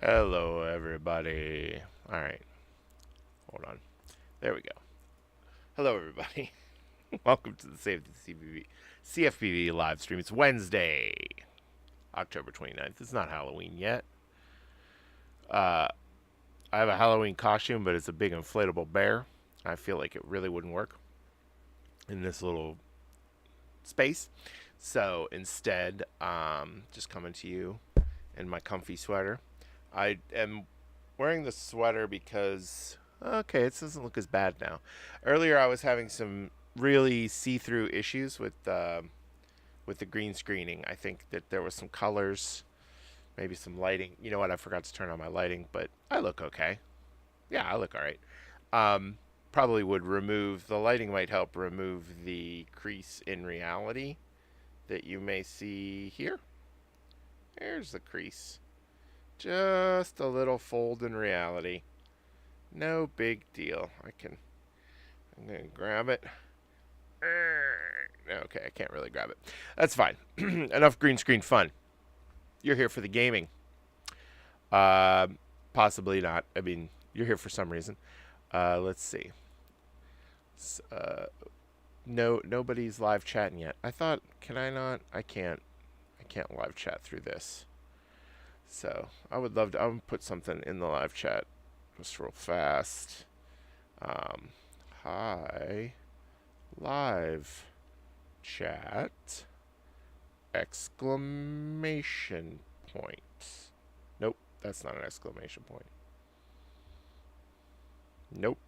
Hello, everybody. All right, hold on. There we go. Hello, everybody. Welcome to the Save the CFPB live stream. It's Wednesday, October 29th. It's not Halloween yet. Uh, I have a Halloween costume, but it's a big inflatable bear. I feel like it really wouldn't work in this little space. So instead, just coming to you in my comfy sweater. I am wearing the sweater because okay, it doesn't look as bad now. Earlier, I was having some really see-through issues with the green screening. I think that there was some colors, maybe some lighting. You know what? I forgot to turn on my lighting, but I look okay. Yeah, I look all right. Probably would remove the lighting might help remove the crease in reality that you may see here. There's the crease. Just a little fold in reality. No big deal. I'm going to grab it. Okay, I can't really grab it. That's fine. Enough green screen fun. You're here for the gaming. Uh, Possibly not. I mean, you're here for some reason. Let's see. No, nobody's live chatting yet. I thought, can I not? I can't. I can't live chat through this. So I would love to. I'm gonna put something in the live chat just real fast. Um, Hi, live chat! Exclamation point. Nope, that's not an exclamation point. Nope.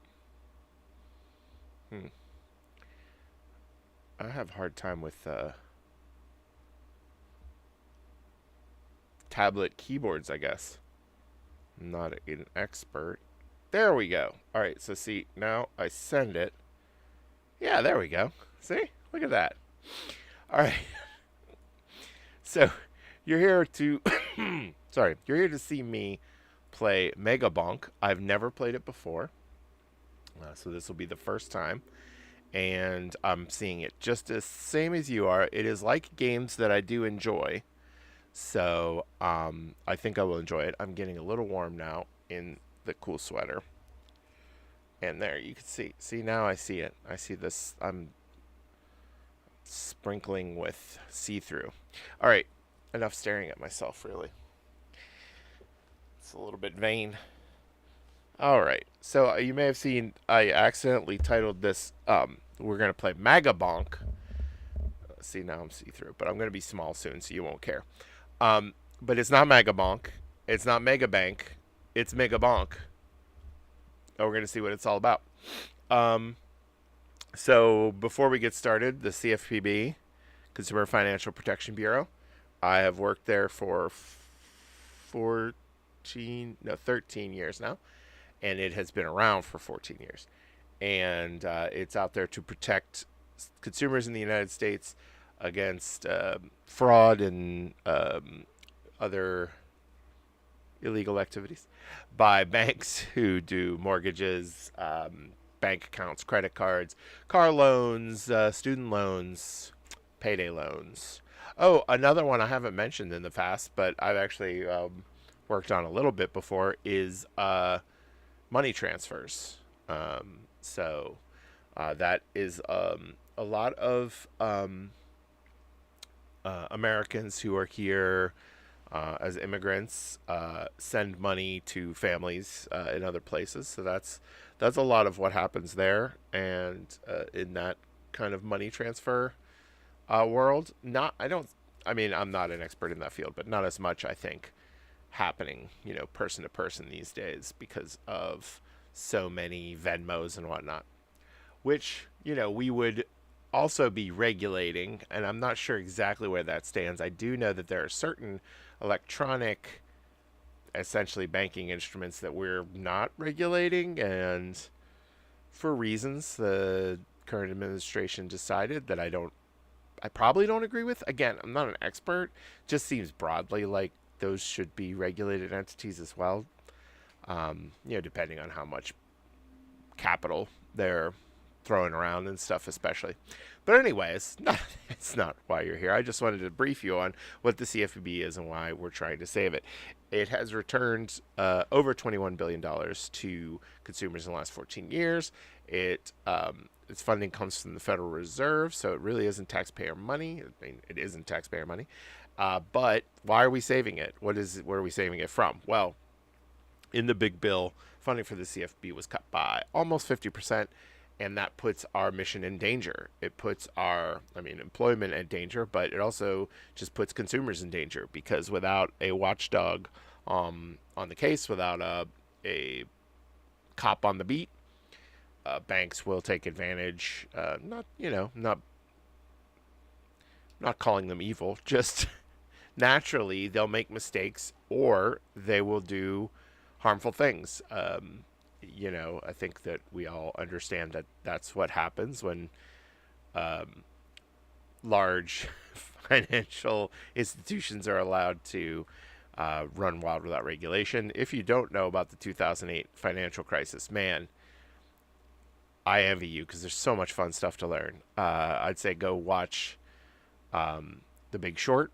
Hmm. I have a hard time with tablet keyboards, I guess. I'm not an expert. There we go. All right, so see, now I send it. Yeah, there we go. See? Look at that. All right. So, you're here to sorry, you're here to see me play Megabonk. I've never played it before. So this will be the first time and I'm seeing it just as same as you are. It is like games that I do enjoy. So, I think I will enjoy it. I'm getting a little warm now in the cool sweater. And there, you can see. See, now I see it. I see this. I'm sprinkling with see-through. All right, enough staring at myself, really. It's a little bit vain. All right, so you may have seen I accidentally titled this, we're going to play Megabonk. See, now I'm see-through, but I'm going to be small soon, so you won't care. But it's not Megabonk. It's not Megabank. It's Megabonk. Oh, we're going to see what it's all about. Um, so before we get started, the CFPB, Consumer Financial Protection Bureau, I have worked there for 13 years now, and it has been around for 14 years. And it's out there to protect consumers in the United States against fraud and other illegal activities by banks who do mortgages, bank accounts, credit cards, car loans, student loans, payday loans. Oh, another one I haven't mentioned in the past, but I've actually worked on a little bit before is money transfers. That is a lot of Americans who are here as immigrants send money to families in other places. So that's a lot of what happens there, and in that kind of money transfer world, not I don't. I mean, I'm not an expert in that field, but not as much I think happening, person to person these days because of so many Venmos and whatnot, which we would also be regulating, and I'm not sure exactly where that stands. I do know that there are certain electronic, essentially banking instruments that we're not regulating, and for reasons the current administration decided that I probably don't agree with. Again, I'm not an expert. Just seems broadly like those should be regulated entities as well. Depending on how much capital they're throwing around and stuff, especially. But anyways, it's not why you're here. I just wanted to brief you on what the CFPB is and why we're trying to save it. It has returned over $21 billion to consumers in the last 14 years. Its funding comes from the Federal Reserve, so it really isn't taxpayer money. I mean, it isn't taxpayer money. But why are we saving it? Where are we saving it from? Well, in the big bill, funding for the CFPB was cut by almost 50%, and that puts our mission in danger. It puts employment in danger, but it also just puts consumers in danger, because without a watchdog on the case, without a cop on the beat, banks will take advantage. Not calling them evil, just naturally they'll make mistakes, or they will do harmful things. I think that we all understand that that's what happens when large financial institutions are allowed to run wild without regulation. If you don't know about the 2008 financial crisis, man, I envy you, because there's so much fun stuff to learn. I'd say go watch The Big Short.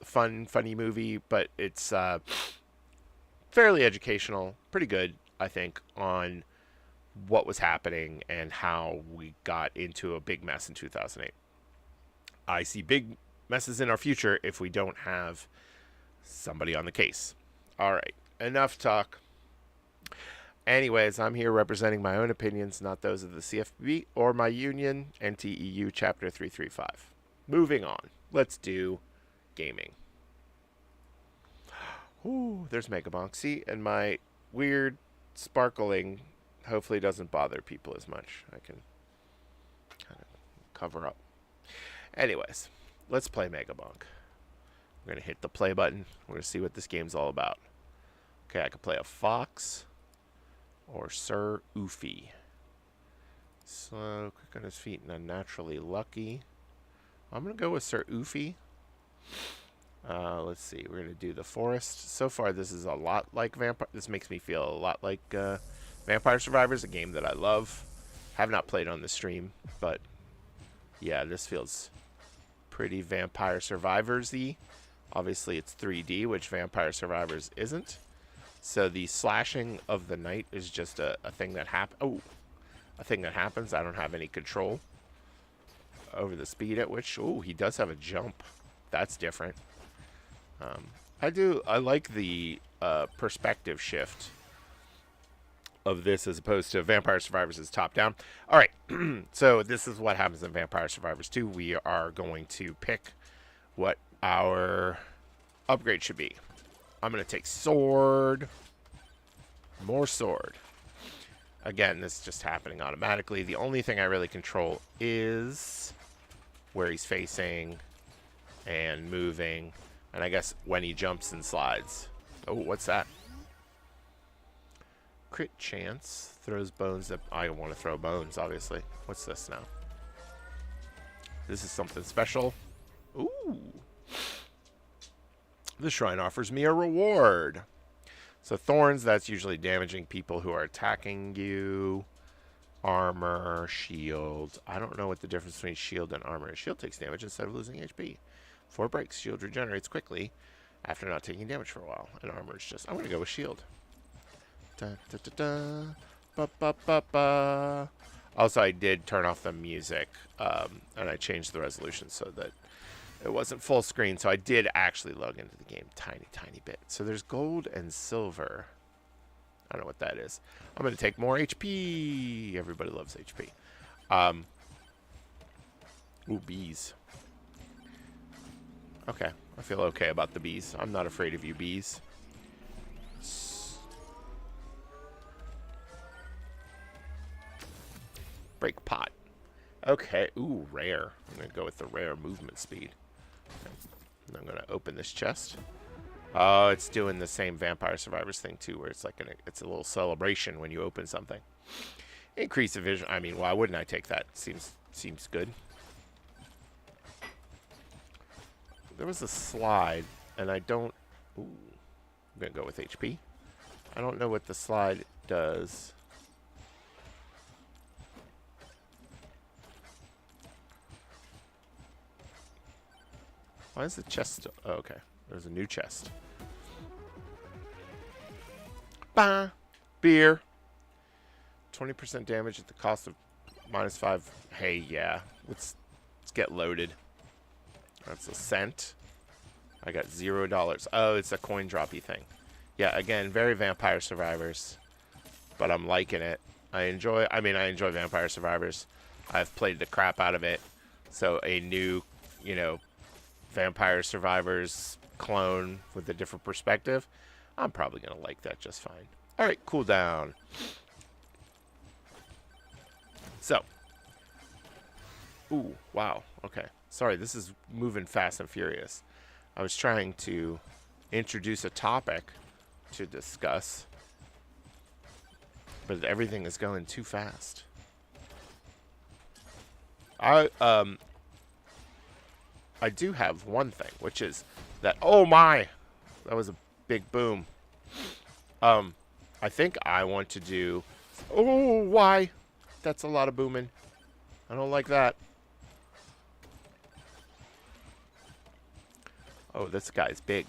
Funny movie, but it's fairly educational, pretty good, I think, on what was happening and how we got into a big mess in 2008. I see big messes in our future if we don't have somebody on the case. All right, enough talk. Anyways, I'm here representing my own opinions, not those of the CFPB or my union, NTEU Chapter 335. Moving on, let's do gaming. Ooh, there's Megabonk. See, and my weird sparkling hopefully doesn't bother people as much. I can kind of cover up. Anyways, let's play Megabonk. We're going to hit the play button. We're going to see what this game's all about. Okay, I can play a fox or Sir Oofy. Slow, quick on his feet, and unnaturally lucky. I'm going to go with Sir Oofy. Let's see. We're going to do the forest. So far, this is a lot like Vampire. This makes me feel a lot like Vampire Survivors, a game that I love. Have not played on the stream, but yeah, this feels pretty Vampire Survivors-y. Obviously, it's 3D, which Vampire Survivors isn't. So the slashing of the knight is just a thing that happens. Oh, a thing that happens. I don't have any control over the speed at which. Oh, he does have a jump. That's different. I like the perspective shift of this as opposed to Vampire Survivors is top down. All right, so this is what happens in Vampire Survivors 2. We are going to pick what our upgrade should be. I'm going to take sword. More sword. Again, this is just happening automatically. The only thing I really control is where he's facing and moving. And I guess when he jumps and slides. Oh, what's that? Crit chance. Throws bones. I want to throw bones, obviously. What's this now? This is something special. Ooh. The shrine offers me a reward. So thorns, that's usually damaging people who are attacking you. Armor, shield. I don't know what the difference between shield and armor is. Shield takes damage instead of losing HP. 4 breaks. Shield regenerates quickly after not taking damage for a while. And armor is just... I'm going to go with shield. Da, da, da, da. Ba, ba, ba, ba. Also, I did turn off the music. And I changed the resolution so that it wasn't full screen. So I did actually log into the game tiny, tiny bit. So there's gold and silver. I don't know what that is. I'm going to take more HP. Everybody loves HP. Ooh, bees. Okay, I feel okay about the bees. I'm not afraid of you, bees. Break pot. Okay, ooh, rare. I'm going to go with the rare movement speed. Okay. I'm going to open this chest. Oh, it's doing the same Vampire Survivors thing, too, where it's like it's a little celebration when you open something. Increase the vision. I mean, why wouldn't I take that? Seems good. There was a slide, and I don't... Ooh, I'm going to go with HP. I don't know what the slide does. Why is the chest? Oh, okay. There's a new chest. Bah! Beer. 20% damage at the cost of -5. Hey, yeah. Let's get loaded. That's a cent. I got $0. Oh, it's a coin droppy thing. Yeah, again, very Vampire Survivors. But I'm liking it. I enjoy Vampire Survivors. I've played the crap out of it. So a new, Vampire Survivors clone with a different perspective, I'm probably going to like that just fine. All right, cooldown. So. Ooh, wow. Okay. Sorry, this is moving fast and furious. I was trying to introduce a topic to discuss, but everything is going too fast. I do have one thing, which is that, oh my, that was a big boom. I think I want to do, oh, why? That's a lot of booming. I don't like that. Oh, this guy's big.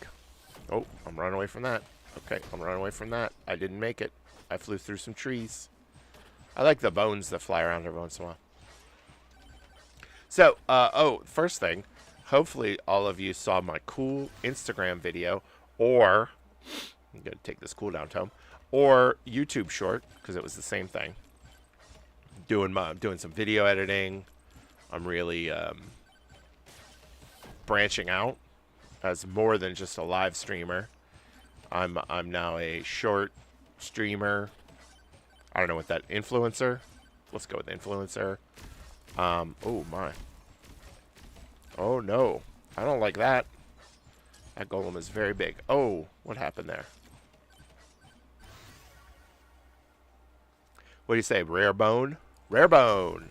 Oh, I'm running away from that. Okay, I'm running away from that. I didn't make it. I flew through some trees. I like the bones that fly around every once in a while. So, first thing, hopefully all of you saw my cool Instagram video, or, I'm going to take this cooldown tome, or YouTube short, because it was the same thing. Doing some video editing. I'm really branching out as more than just a live streamer. I'm now a short streamer. I don't know what that influencer. Let's go with influencer. Oh my. Oh no. I don't like that. That golem is very big. Oh, what happened there? What do you say? Rare bone? Rare bone.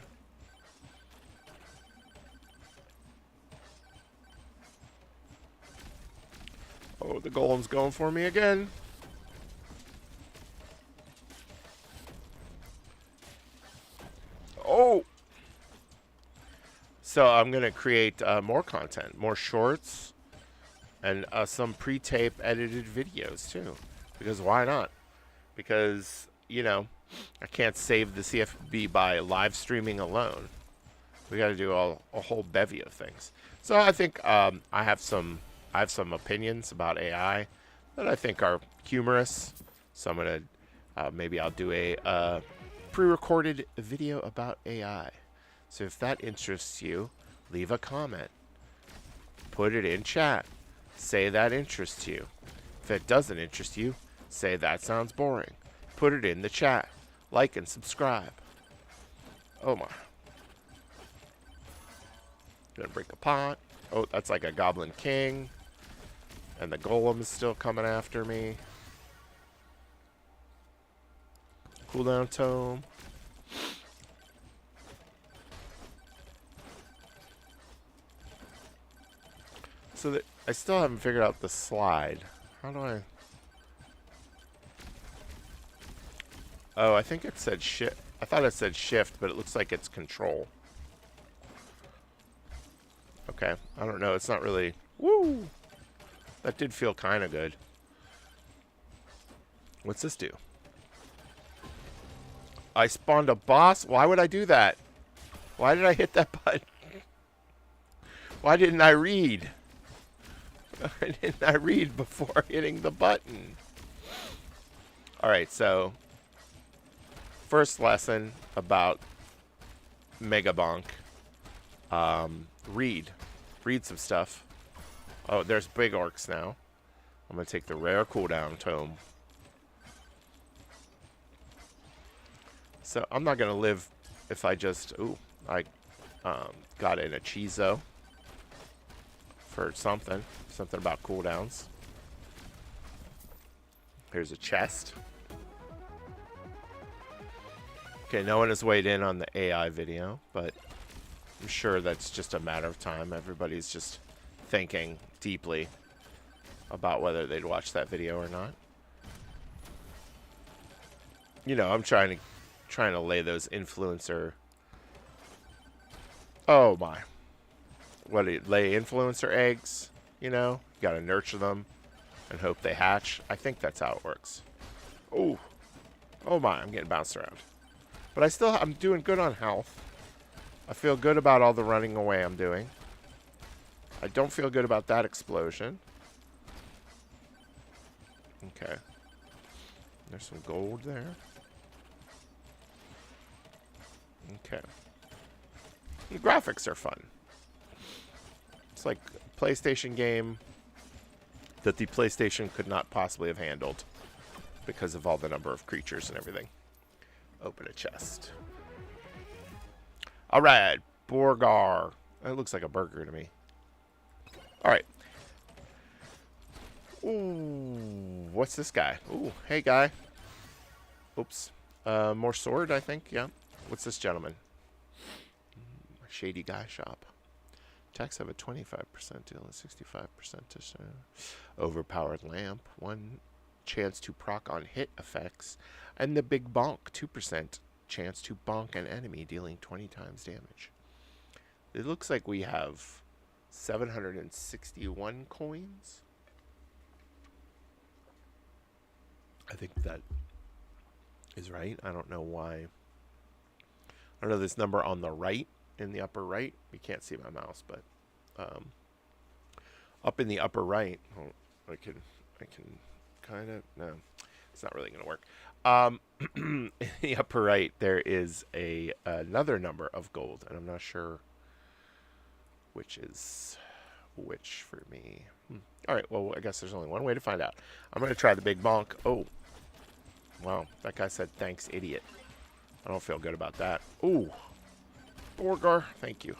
Oh, the golem's going for me again. Oh! So I'm going to create more content, more shorts, and some pre-tape edited videos too. Because why not? Because, I can't save the CFPB by live streaming alone. We got to do a whole bevy of things. So I think I have some opinions about AI that I think are humorous. So I'm gonna maybe I'll do a pre-recorded video about AI. So if that interests you, leave a comment, put it in chat, say that interests you. If it doesn't interest you, say that sounds boring. Put it in the chat, like and subscribe. Oh my. Gonna break a pot. Oh, that's like a Goblin King. And the golem is still coming after me. Cooldown tome. So that I still haven't figured out the slide. How do I? Oh, I think it said shift. I thought it said shift, but it looks like it's control. Okay, I don't know. It's not really. Woo! That did feel kind of good. What's this do? I spawned a boss? Why would I do that? Why did I hit that button? Why didn't I read? Why didn't I read before hitting the button? Alright, so first lesson about Megabonk. Read some stuff. Oh, there's big orcs now. I'm going to take the rare cooldown tome. So I'm not going to live if I just... Ooh, I got in a cheezo for something. Something about cooldowns. Here's a chest. Okay, no one has weighed in on the AI video, but I'm sure that's just a matter of time. Everybody's just thinking deeply about whether they'd watch that video or not. I'm trying to lay those influencer. Oh my. what do you, lay influencer eggs, you know? You gotta nurture them and hope they hatch. I think that's how it works. Oh. Oh my, I'm getting bounced around. But I'm doing good on health. I feel good about all the running away I'm doing. I don't feel good about that explosion. Okay. There's some gold there. Okay. The graphics are fun. It's like a PlayStation game that the PlayStation could not possibly have handled because of all the number of creatures and everything. Open a chest. All right, Borgar. That looks like a burger to me. All right. Ooh, what's this guy? Ooh, hey guy. Oops. More sword, I think. Yeah. What's this gentleman? Shady guy shop. Attacks have a 25% deal and 65% to overpowered lamp. 1 chance to proc on hit effects. And the big bonk, 2% chance to bonk an enemy, dealing 20 times damage. It looks like we have 761 coins. I think that is right. I don't know why. I don't know this number on the right, in the upper right. You can't see my mouse, but up in the upper right, I can kind of, no, it's not really going to work. In the upper right, there is another number of gold, and I'm not sure which is which for me. All right, well, I guess there's only one way to find out. I'm going to try the big bonk. Oh, wow, that guy said thanks, idiot. I don't feel good about that. Ooh, Borgar, thank you.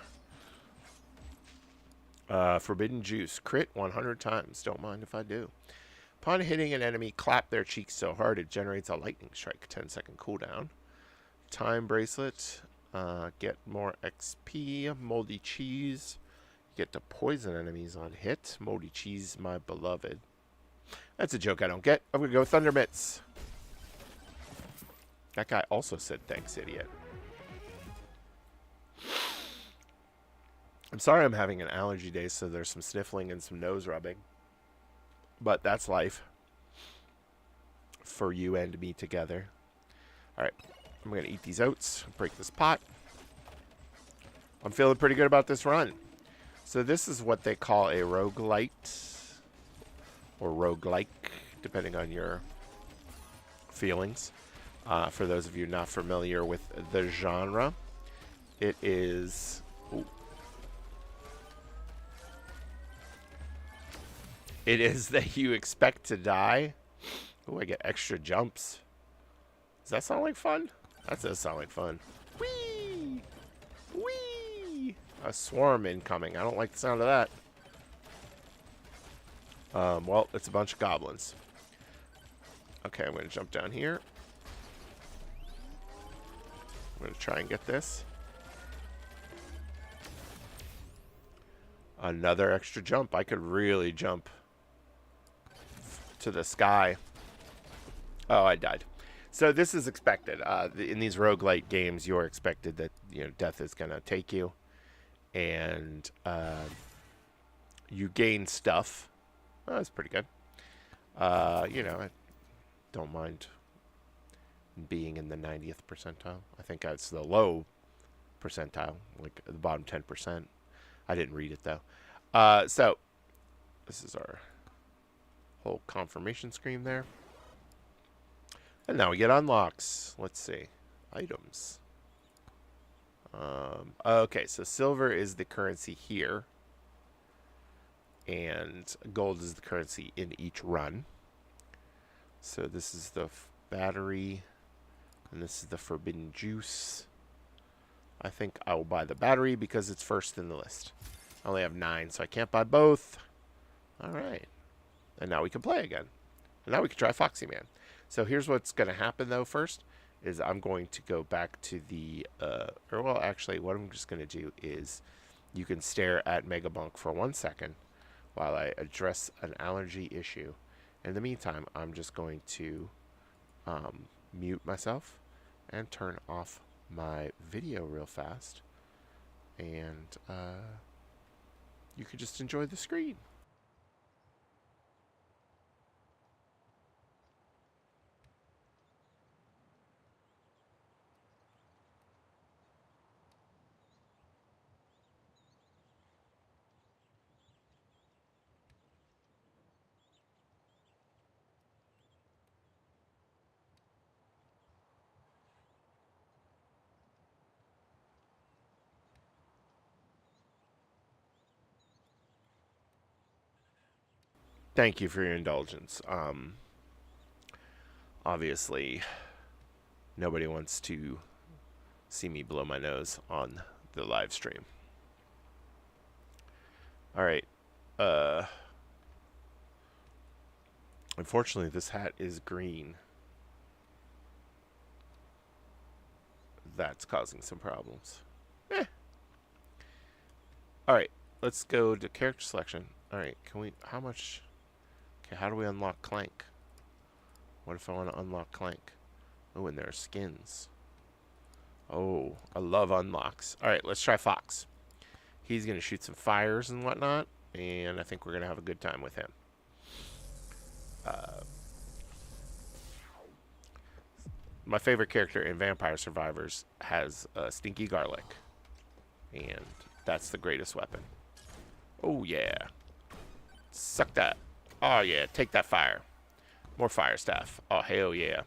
Forbidden Juice. Crit 100 times. Don't mind if I do. Upon hitting an enemy, clap their cheeks so hard it generates a lightning strike. 10-second cooldown. Time Bracelet. Get more XP. Moldy Cheese. Get to poison enemies on hit. Moldy Cheese, my beloved. That's a joke I don't get. I'm going to go with Thunder Mitts. That guy also said thanks, idiot. I'm sorry I'm having an allergy day, so there's some sniffling and some nose rubbing. But that's life. For you and me together. Alright. I'm going to eat these oats. Break this pot. I'm feeling pretty good about this run. So this is what they call a roguelite. Or roguelike, depending on your feelings. For those of you not familiar with the genre. It is... Ooh. It is that you expect to die. Oh, I get extra jumps. Does that sound like fun? That does sound like fun. Whee! Whee! A swarm incoming. I don't like the sound of that. Well, it's a bunch of goblins. Okay, I'm going to jump down here. I'm going to try and get this. Another extra jump. I could really jump to the sky. Oh, I died. So this is expected. In these roguelite games, you're expected that death is going to take you. And you gain stuff. Oh, that's pretty good. I don't mind being in the 90th percentile. I think that's the low percentile, like the bottom 10%. I didn't read it, though. So this is our whole confirmation screen there. And now we get unlocks. Let's see. Items. Okay, so silver is the currency here. And gold is the currency in each run. So this is the battery. And this is the forbidden juice. I think I will buy the battery because it's first in the list. I only have 9, so I can't buy both. All right. And now we can play again. And now we can try Foxy Man. So here's what's going to happen, though, first. Is I'm going to go back to the... well, actually, what I'm just going to do is... You can stare at Megabonk for 1 second while I address an allergy issue. In the meantime, I'm just going to mute myself and turn off my video real fast. And you could just enjoy the screen. Thank you for your indulgence. Obviously, nobody wants to see me blow my nose on the live stream. All right. Unfortunately, this hat is green. That's causing some problems. All right. Let's go to character selection. All right. Can we... How much... Okay, how do we unlock Clank? What if I want to unlock Clank? Oh, and there are skins. Oh, I love unlocks. All right, let's try Fox. He's going to shoot some fires and whatnot, and I think we're going to have a good time with him. My favorite character in Vampire Survivors has Stinky Garlic, and that's the greatest weapon. Oh, yeah. Suck that. Oh, yeah. Take that fire. More fire stuff. Oh, hell yeah.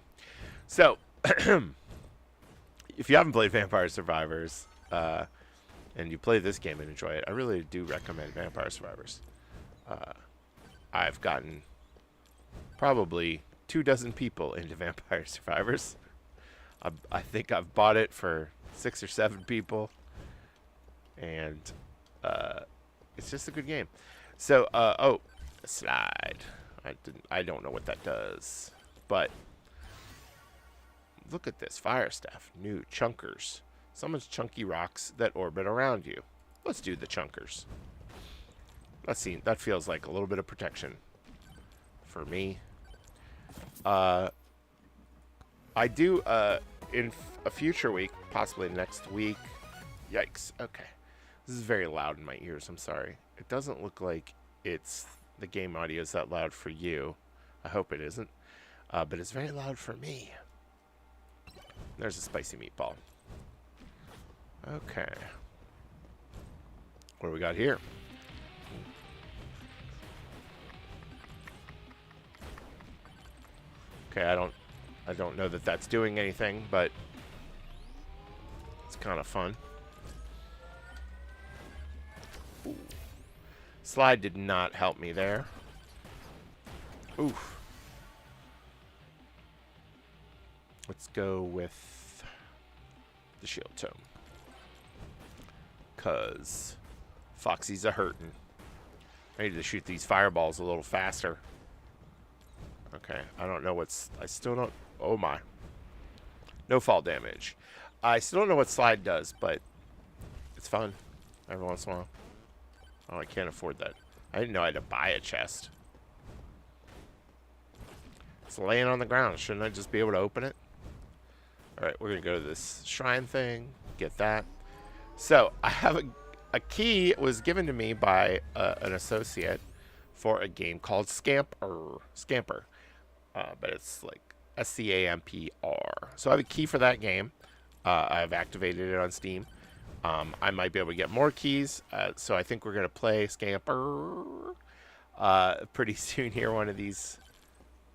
So, if you haven't played Vampire Survivors, and you play this game and enjoy it, I really do recommend Vampire Survivors. I've gotten probably 24 people into Vampire Survivors. I think I've bought it for 6 or 7 people. And it's just a good game. So, oh, slide. I don't know what that does, but look at this fire staff. New chunkers. Summons chunky rocks that orbit around you. Let's do the chunkers. Let's see. That feels like a little bit of protection for me. I do in a future week, possibly next week. Yikes. Okay. This is very loud in my ears. I'm sorry. It doesn't look like it's the game audio is that loud for you. I hope it isn't. But it's very loud for me. There's a spicy meatball. Okay. What do we got here? Okay, I don't know that that's doing anything, but it's kind of fun. Ooh. Slide did not help me there. Oof. Let's go with the shield tome. Cause Foxy's a hurtin'. I need to shoot these fireballs a little faster. Okay, I don't know what's... I still don't... Oh my. No fall damage. I still don't know what slide does, but it's fun every once in a while. Oh, I can't afford that. I didn't know I had to buy a chest. It's laying on the ground. Shouldn't I just be able to open it? Alright, we're going to go to this shrine thing. Get that. So, I have a key was given to me by an associate for a game called Scamper. But it's like SCAMPR. So I have a key for that game. I've activated it on Steam. I might be able to get more keys. So I think we're going to play Scamper pretty soon here, one of these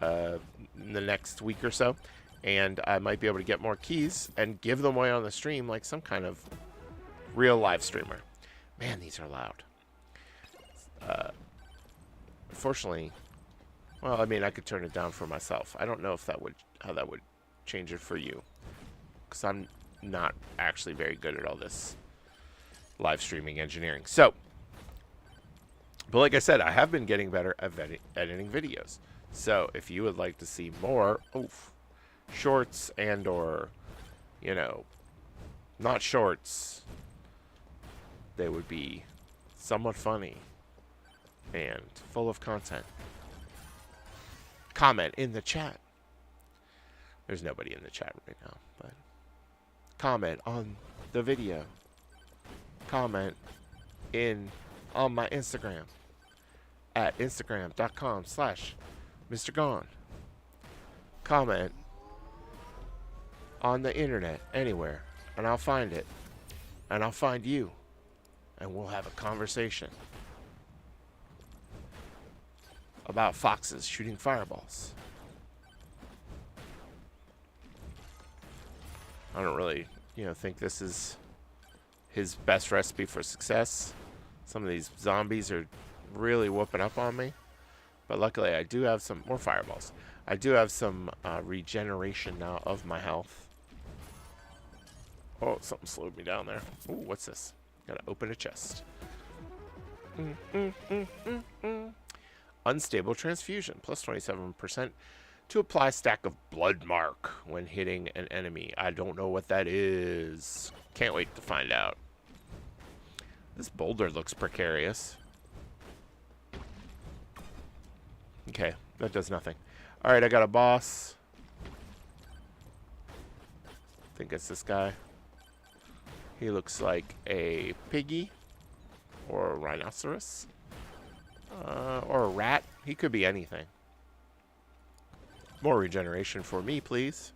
in the next week or so. And I might be able to get more keys and give them away on the stream like some kind of real live streamer. Man, these are loud. Unfortunately, well, I mean, I could turn it down for myself. I don't know if how that would change it for you, because I'm not actually very good at all this live streaming engineering. So, but like I said, I have been getting better at editing videos. So if you would like to see more shorts and or, you know, not shorts, they would be somewhat funny and full of content. Comment in the chat. There's nobody in the chat right now, but comment on the video. Comment in on my Instagram at instagram.com/MrGone. Comment on the internet anywhere, and I'll find it, and I'll find you, and we'll have a conversation about foxes shooting fireballs. I don't really, think this is his best recipe for success. Some of these zombies are really whooping up on me, but luckily I do have some more fireballs. I do have some regeneration now of my health. Oh, something slowed me down there. Ooh, what's this? Gotta open a chest. Unstable transfusion, plus 27% to apply stack of blood mark when hitting an enemy. I don't know what that is. Can't wait to find out. This boulder looks precarious. Okay, that does nothing. Alright, I got a boss. I think it's this guy. He looks like a piggy or a rhinoceros. Or a rat. He could be anything. More regeneration for me, please.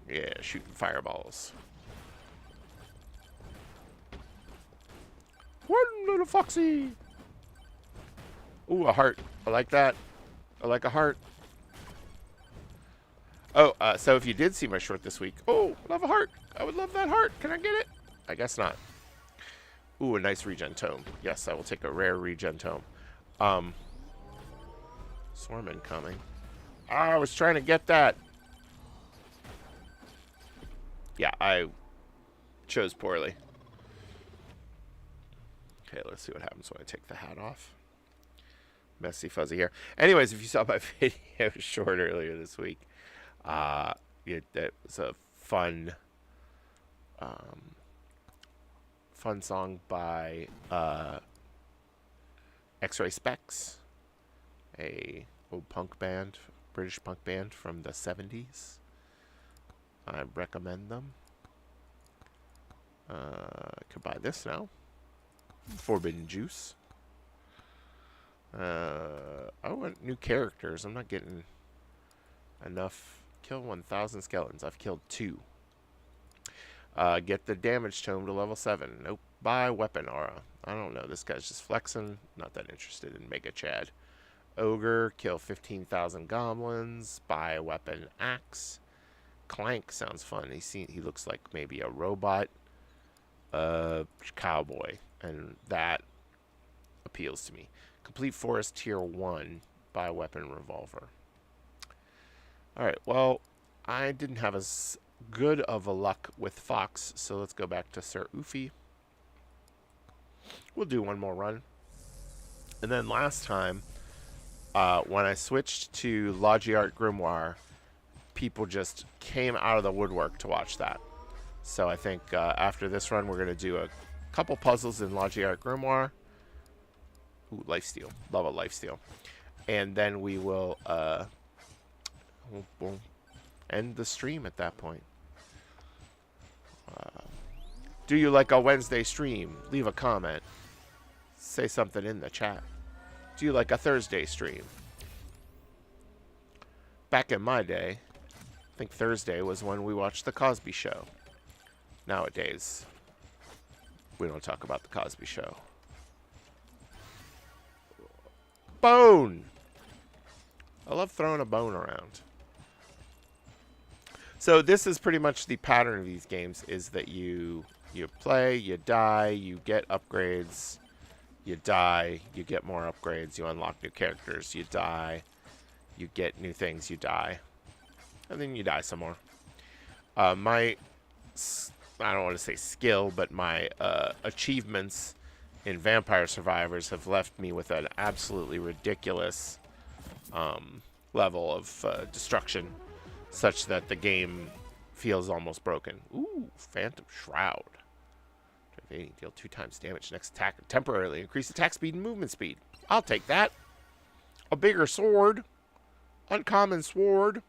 Yeah, shooting fireballs. One little foxy. Ooh, a heart. I like that. I like a heart. Oh, so if you did see my short this week. Oh, love a heart. I would love that heart. Can I get it? I guess not. Ooh, a nice regen tome. Yes, I will take a rare regen tome. Swarm incoming. I was trying to get that. Yeah, I chose poorly. Okay, let's see what happens when I take the hat off. Messy fuzzy hair. Anyways, if you saw my video short earlier this week, it was a fun song by X-Ray Specs, a old punk band, British punk band from the 70s. I recommend them. I could buy this now. Forbidden Juice. I want new characters. I'm not getting enough. Kill 1,000 skeletons. I've killed 2. Get the damage tome to level 7. Nope. Buy weapon aura. I don't know. This guy's just flexing. Not that interested in Mega Chad. Ogre. Kill 15,000 goblins. Buy a weapon axe. Clank sounds fun. He looks like maybe a robot cowboy, and that appeals to me. Complete forest tier 1. Buy a weapon revolver. Alright, well, I didn't have as good of a luck with Fox, so let's go back to Sir Oofy. We'll do one more run. And then last time, when I switched to Logiart Grimoire, people just came out of the woodwork to watch that. So I think after this run, we're going to do a couple puzzles in Logiart Grimoire. Ooh, lifesteal. Love a lifesteal. And then we will we'll end the stream at that point. Do you like a Wednesday stream? Leave a comment. Say something in the chat. Do you like a Thursday stream? Back in my day, I think Thursday was when we watched The Cosby Show. Nowadays, we don't talk about The Cosby Show. Bone! I love throwing a bone around. So this is pretty much the pattern of these games, is that you play, you die, you get upgrades, you die, you get more upgrades, you unlock new characters, you die, you get new things, you die, and then you die some more. My, I don't want to say skill, but my achievements in Vampire Survivors have left me with an absolutely ridiculous level of destruction, such that the feels almost broken. Ooh, Phantom Shroud. Evading, deal 2 times damage next attack. Temporarily increase attack speed and movement speed. I'll take that. A bigger sword. Uncommon sword.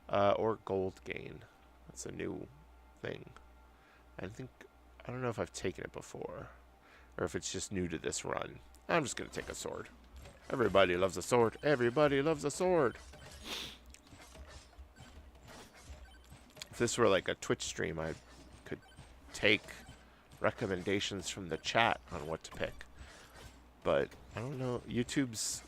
Or gold gain. That's a new thing. I think I don't know if I've taken it before, or if it's just new to this run. I'm just going to take a sword. Everybody loves a sword. Everybody loves a sword. If this were like a Twitch stream, I could take recommendations from the chat on what to pick. But I don't know. YouTube's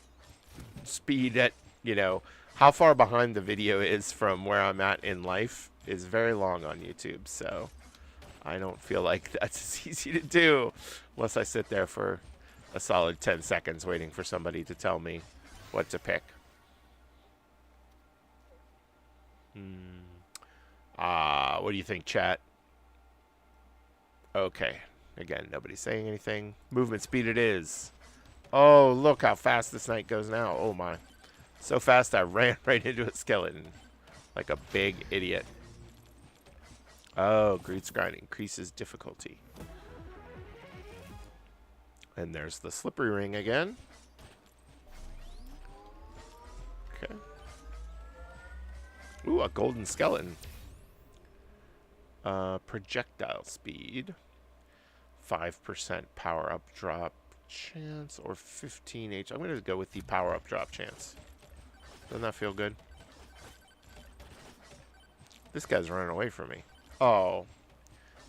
speed at, you know, how far behind the video is from where I'm at in life is very long on YouTube. So I don't feel like that's as easy to do unless I sit there for a solid 10 seconds waiting for somebody to tell me what to pick. What do you think, chat? Okay. Again, nobody's saying anything. Movement speed it is. Oh, look how fast this knight goes now. Oh, my. So fast I ran right into a skeleton. Like a big idiot. Oh, greed grind increases difficulty. And there's the slippery ring again. Okay. Ooh, a golden skeleton. Projectile speed. 5% power up drop chance or 15 H. I'm going to go with the power up drop chance. Doesn't that feel good? This guy's running away from me. Oh.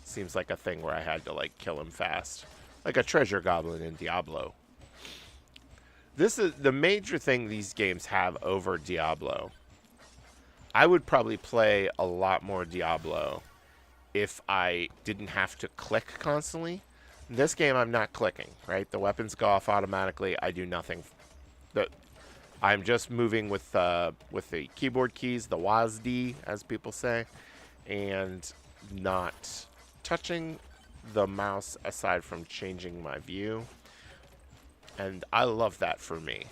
Seems like a thing where I had to like kill him fast. Like a treasure goblin in Diablo. This is the major thing these games have over Diablo. I would probably play a lot more Diablo if I didn't have to click constantly. In this game, I'm not clicking, right? The weapons go off automatically. I do nothing. I'm just moving with the keyboard keys, the WASD, as people say, and not touching the mouse aside from changing my view. And I love that for me.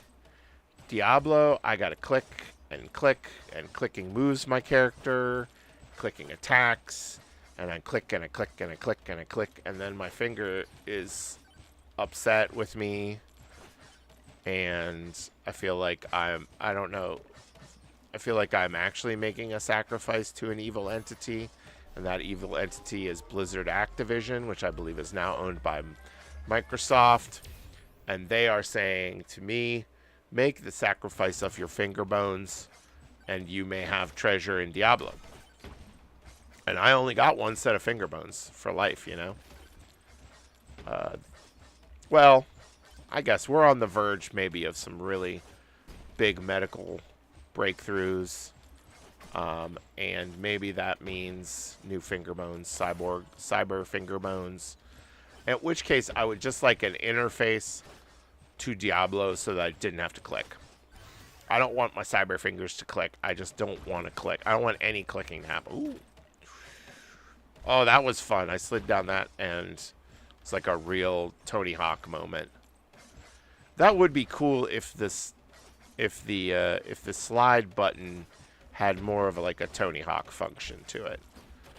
Diablo, I gotta click, and clicking moves my character, clicking attacks, and I click, and I click, and I click, and I click, and then my finger is upset with me, and I feel like I don't know, I feel like I'm actually making a sacrifice to an evil entity, and that evil entity is Blizzard Activision, which I believe is now owned by Microsoft, and they are saying to me, make the sacrifice of your finger bones, and you may have treasure in Diablo. And I only got one set of finger bones for life, you know? Well, I guess we're on the verge maybe of some really big medical breakthroughs. And maybe that means new finger bones, cyber finger bones. In which case, I would just like an interface to Diablo so that I didn't have to click. I don't want my cyber fingers to click. I just don't want to click. I don't want any clicking to happen. Ooh. Oh, that was fun. I slid down that, and it's like a real Tony Hawk moment. That would be cool if the slide button had more of like a Tony Hawk function to it,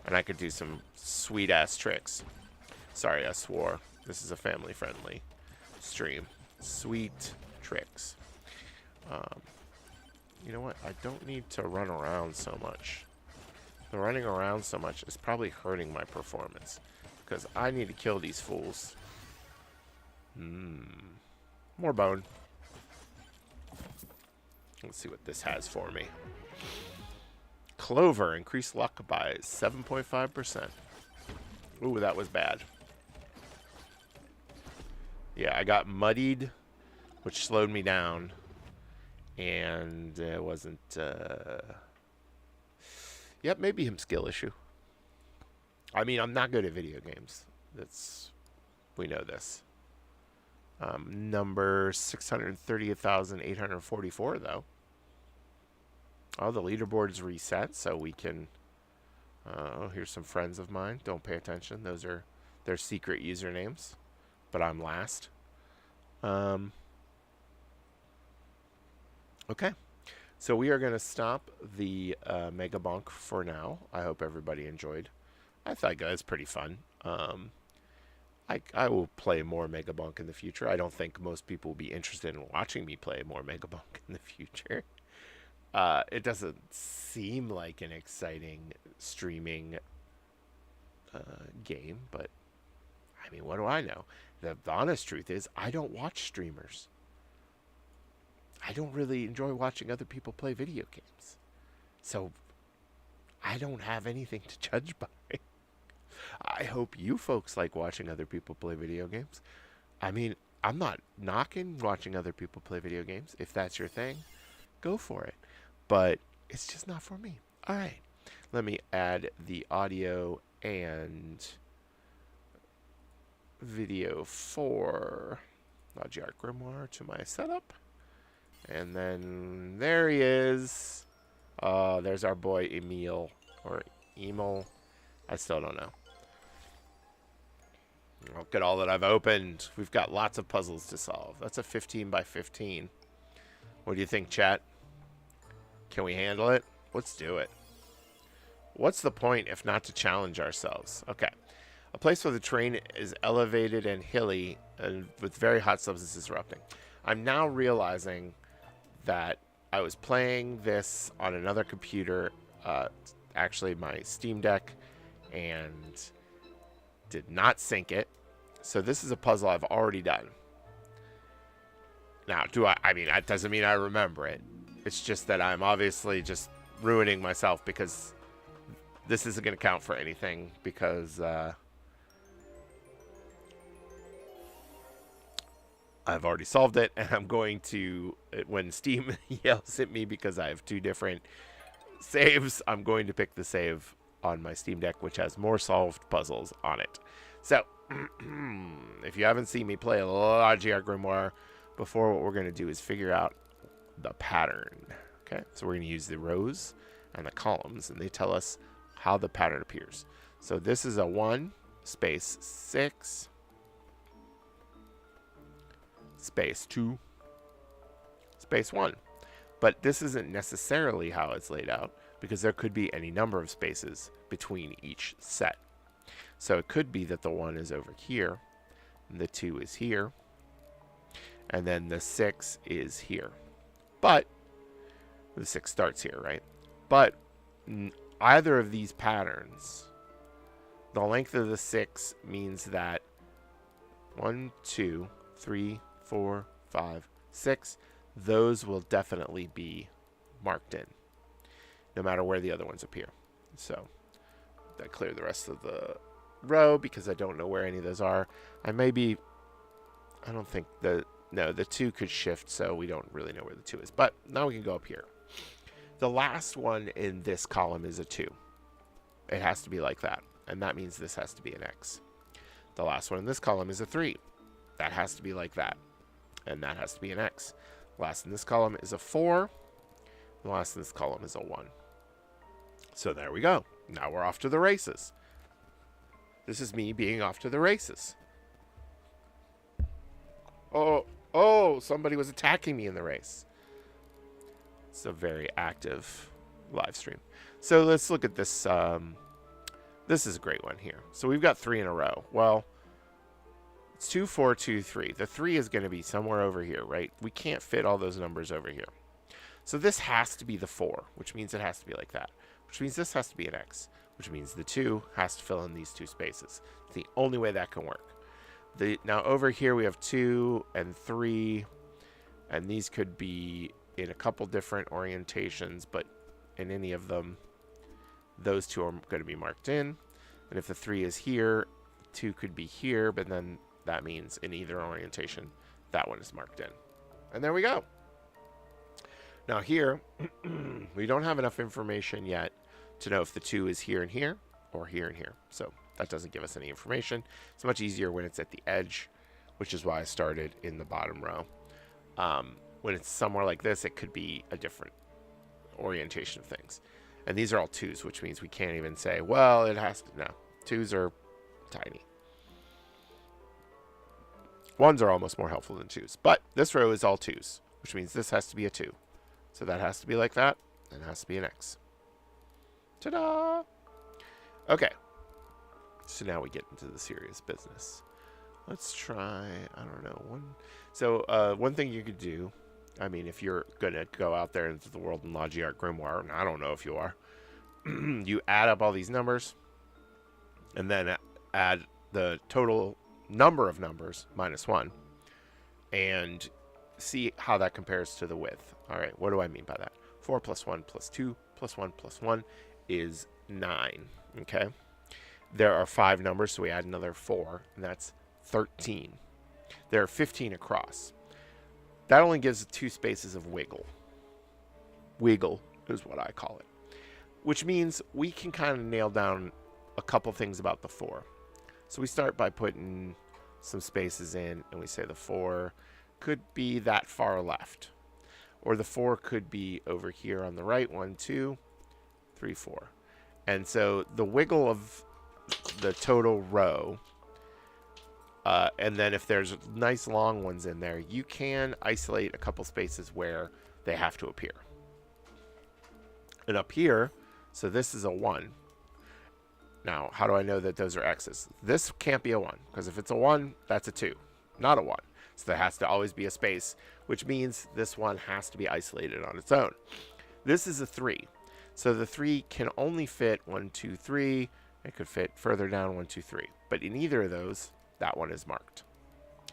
and I could do some sweet ass tricks. Sorry, I swore. This is a family friendly stream. Sweet tricks. You know what? I don't need to run around so much. The running around so much is probably hurting my performance, because I need to kill these fools. More bone. Let's see what this has for me. Clover, increased luck by 7.5%. Ooh, that was bad. Yeah, I got muddied, which slowed me down. And it wasn't... Yep, maybe some skill issue. I mean, I'm not good at video games. We know this. Number 638,844, though. Oh, the leaderboard's reset, so we can... Oh, here's some friends of mine. Don't pay attention. Those are their secret usernames. But I'm last. Okay. So we are going to stop the Megabonk for now. I hope everybody enjoyed. I thought it was pretty fun. I will play more Megabonk in the future. I don't think most people will be interested in watching me play more Megabonk in the future. It doesn't seem like an exciting streaming game, but I mean, what do I know? The honest truth is, I don't watch streamers. I don't really enjoy watching other people play video games. So, I don't have anything to judge by. I hope you folks like watching other people play video games. I mean, I'm not knocking watching other people play video games. If that's your thing, go for it. But it's just not for me. All right. Let me add the audio and video for Logic Grimoire to my setup. And then there he is. There's our boy Emil, or Emil. I still don't know. Look at all that I've opened. We've got lots of puzzles to solve. That's a 15 by 15. What do you think, chat? Can we handle it? Let's do it. What's the point if not to challenge ourselves? Okay. A place where the terrain is elevated and hilly and with very hot substances erupting. I'm now realizing that I was playing this on another computer, actually my Steam Deck, and did not sync it. So this is a puzzle I've already done. Now, I mean, that doesn't mean I remember it. It's just that I'm obviously just ruining myself because this isn't going to count for anything because I've already solved it, and I'm going to, when Steam yells at me because I have two different saves, I'm going to pick the save on my Steam Deck, which has more solved puzzles on it. So, if you haven't seen me play a lot of GR Grimoire before, what we're going to do is figure out the pattern. Okay, so we're going to use the rows and the columns, and they tell us how the pattern appears. So this is a 1 space 6 space 2 space 1. But this isn't necessarily how it's laid out, because there could be any number of spaces between each set. So it could be that the 1 is over here, and the 2 is here, and then the 6 is here. But the 6 starts here, right? But either of these patterns, the length of the 6 means that 1, 2, 3, 4, 5, 6, those will definitely be marked in, no matter where the other ones appear. So I clear the rest of the row because I don't know where any of those are. I don't think no, the 2 could shift, so we don't really know where the 2 is. But now we can go up here. The last one in this column is a 2. It has to be like that, and that means this has to be an X. The last one in this column is a 3. That has to be like that, and that has to be an X. Last in this column is a 4. The last in this column is a 1. So there we go. Now we're off to the races. This is me being off to the races. Oh, somebody was attacking me in the race. It's a very active live stream. So let's look at this. This is a great one here. So we've got 3 in a row. Well, it's 2, 4, 2, 3. The 3 is going to be somewhere over here, right? We can't fit all those numbers over here. So this has to be the 4, which means it has to be like that. Which means this has to be an X, which means the 2 has to fill in these 2 spaces. It's the only way that can work. Now over here we have 2 and 3, and these could be in a couple different orientations, but in any of them, those 2 are going to be marked in. And if the 3 is here, 2 could be here, but then that means in either orientation, that one is marked in. And there we go. Now here, we don't have enough information yet to know if the 2 is here and here, or here and here. So that doesn't give us any information. It's much easier when it's at the edge, which is why I started in the bottom row. When it's somewhere like this, it could be a different orientation of things. And these are all 2s, which means we can't even say, well, it has to. No, 2s are tiny. 1s are almost more helpful than 2s. But this row is all 2s, which means this has to be a 2. So that has to be like that, and it has to be an X. Ta-da! Okay. So now we get into the serious business. Let's try, I don't know, one thing you could do, I mean, if you're going to go out there into the world and Logic Grimoire, and I don't know if you are, you add up all these numbers, and then add the total number of numbers minus 1 and see how that compares to the width. All right, what do I mean by that? 4 plus 1 plus 2 plus 1 plus 1 is 9, okay? There are 5 numbers, so we add another 4, and that's 13. There are 15 across. That only gives 2 spaces of wiggle. Wiggle is what I call it. Which means we can kind of nail down a couple things about the 4. So we start by putting some spaces in, and we say the 4 could be that far left. Or the 4 could be over here on the right. 1, 2, 3, 4. And so the wiggle of the total row, and then if there's nice long ones in there, you can isolate a couple spaces where they have to appear. And up here, so this is a 1. Now, how do I know that those are X's? This can't be a 1, because if it's a 1, that's a 2, not a 1. So there has to always be a space, which means this one has to be isolated on its own. This is a 3. So the 3 can only fit 1, 2, 3. It could fit further down 1, 2, 3. But in either of those, that one is marked.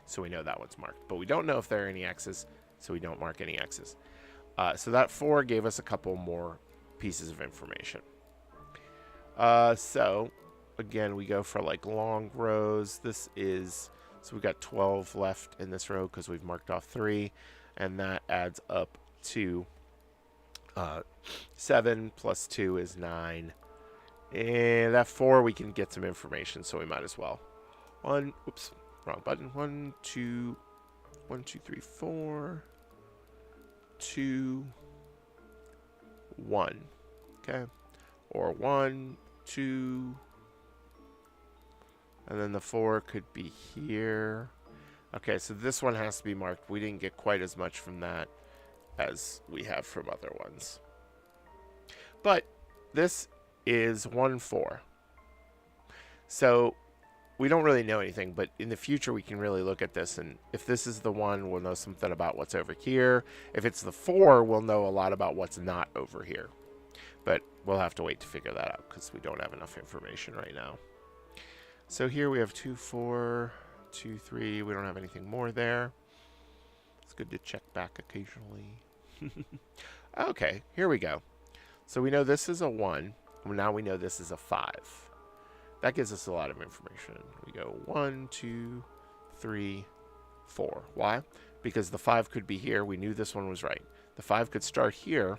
So we know that one's marked. But we don't know if there are any X's, so we don't mark any X's. So that 4 gave us a couple more pieces of information. So again, we go for like long rows. This is, so we've got 12 left in this row because we've marked off 3, and that adds up to 7 plus 2 is 9. And that 4 we can get some information, so we might as well. Oops, wrong button. 1, 2, 3, 4, 2, 1. Okay. Or 1, 2, and then the 4 could be here. Okay, so this one has to be marked. We didn't get quite as much from that as we have from other ones. But this is 1, 4. So we don't really know anything, but in the future we can really look at this, and if this is the 1, we'll know something about what's over here. If it's the 4, we'll know a lot about what's not over here. But we'll have to wait to figure that out because we don't have enough information right now. So here we have 2, 4, 2, 3. We don't have anything more there. It's good to check back occasionally. Okay, here we go. So we know this is a 1. Now we know this is a 5. That gives us a lot of information. We go 1, 2, 3, 4. Why? Because the 5 could be here. We knew this one was right. The 5 could start here,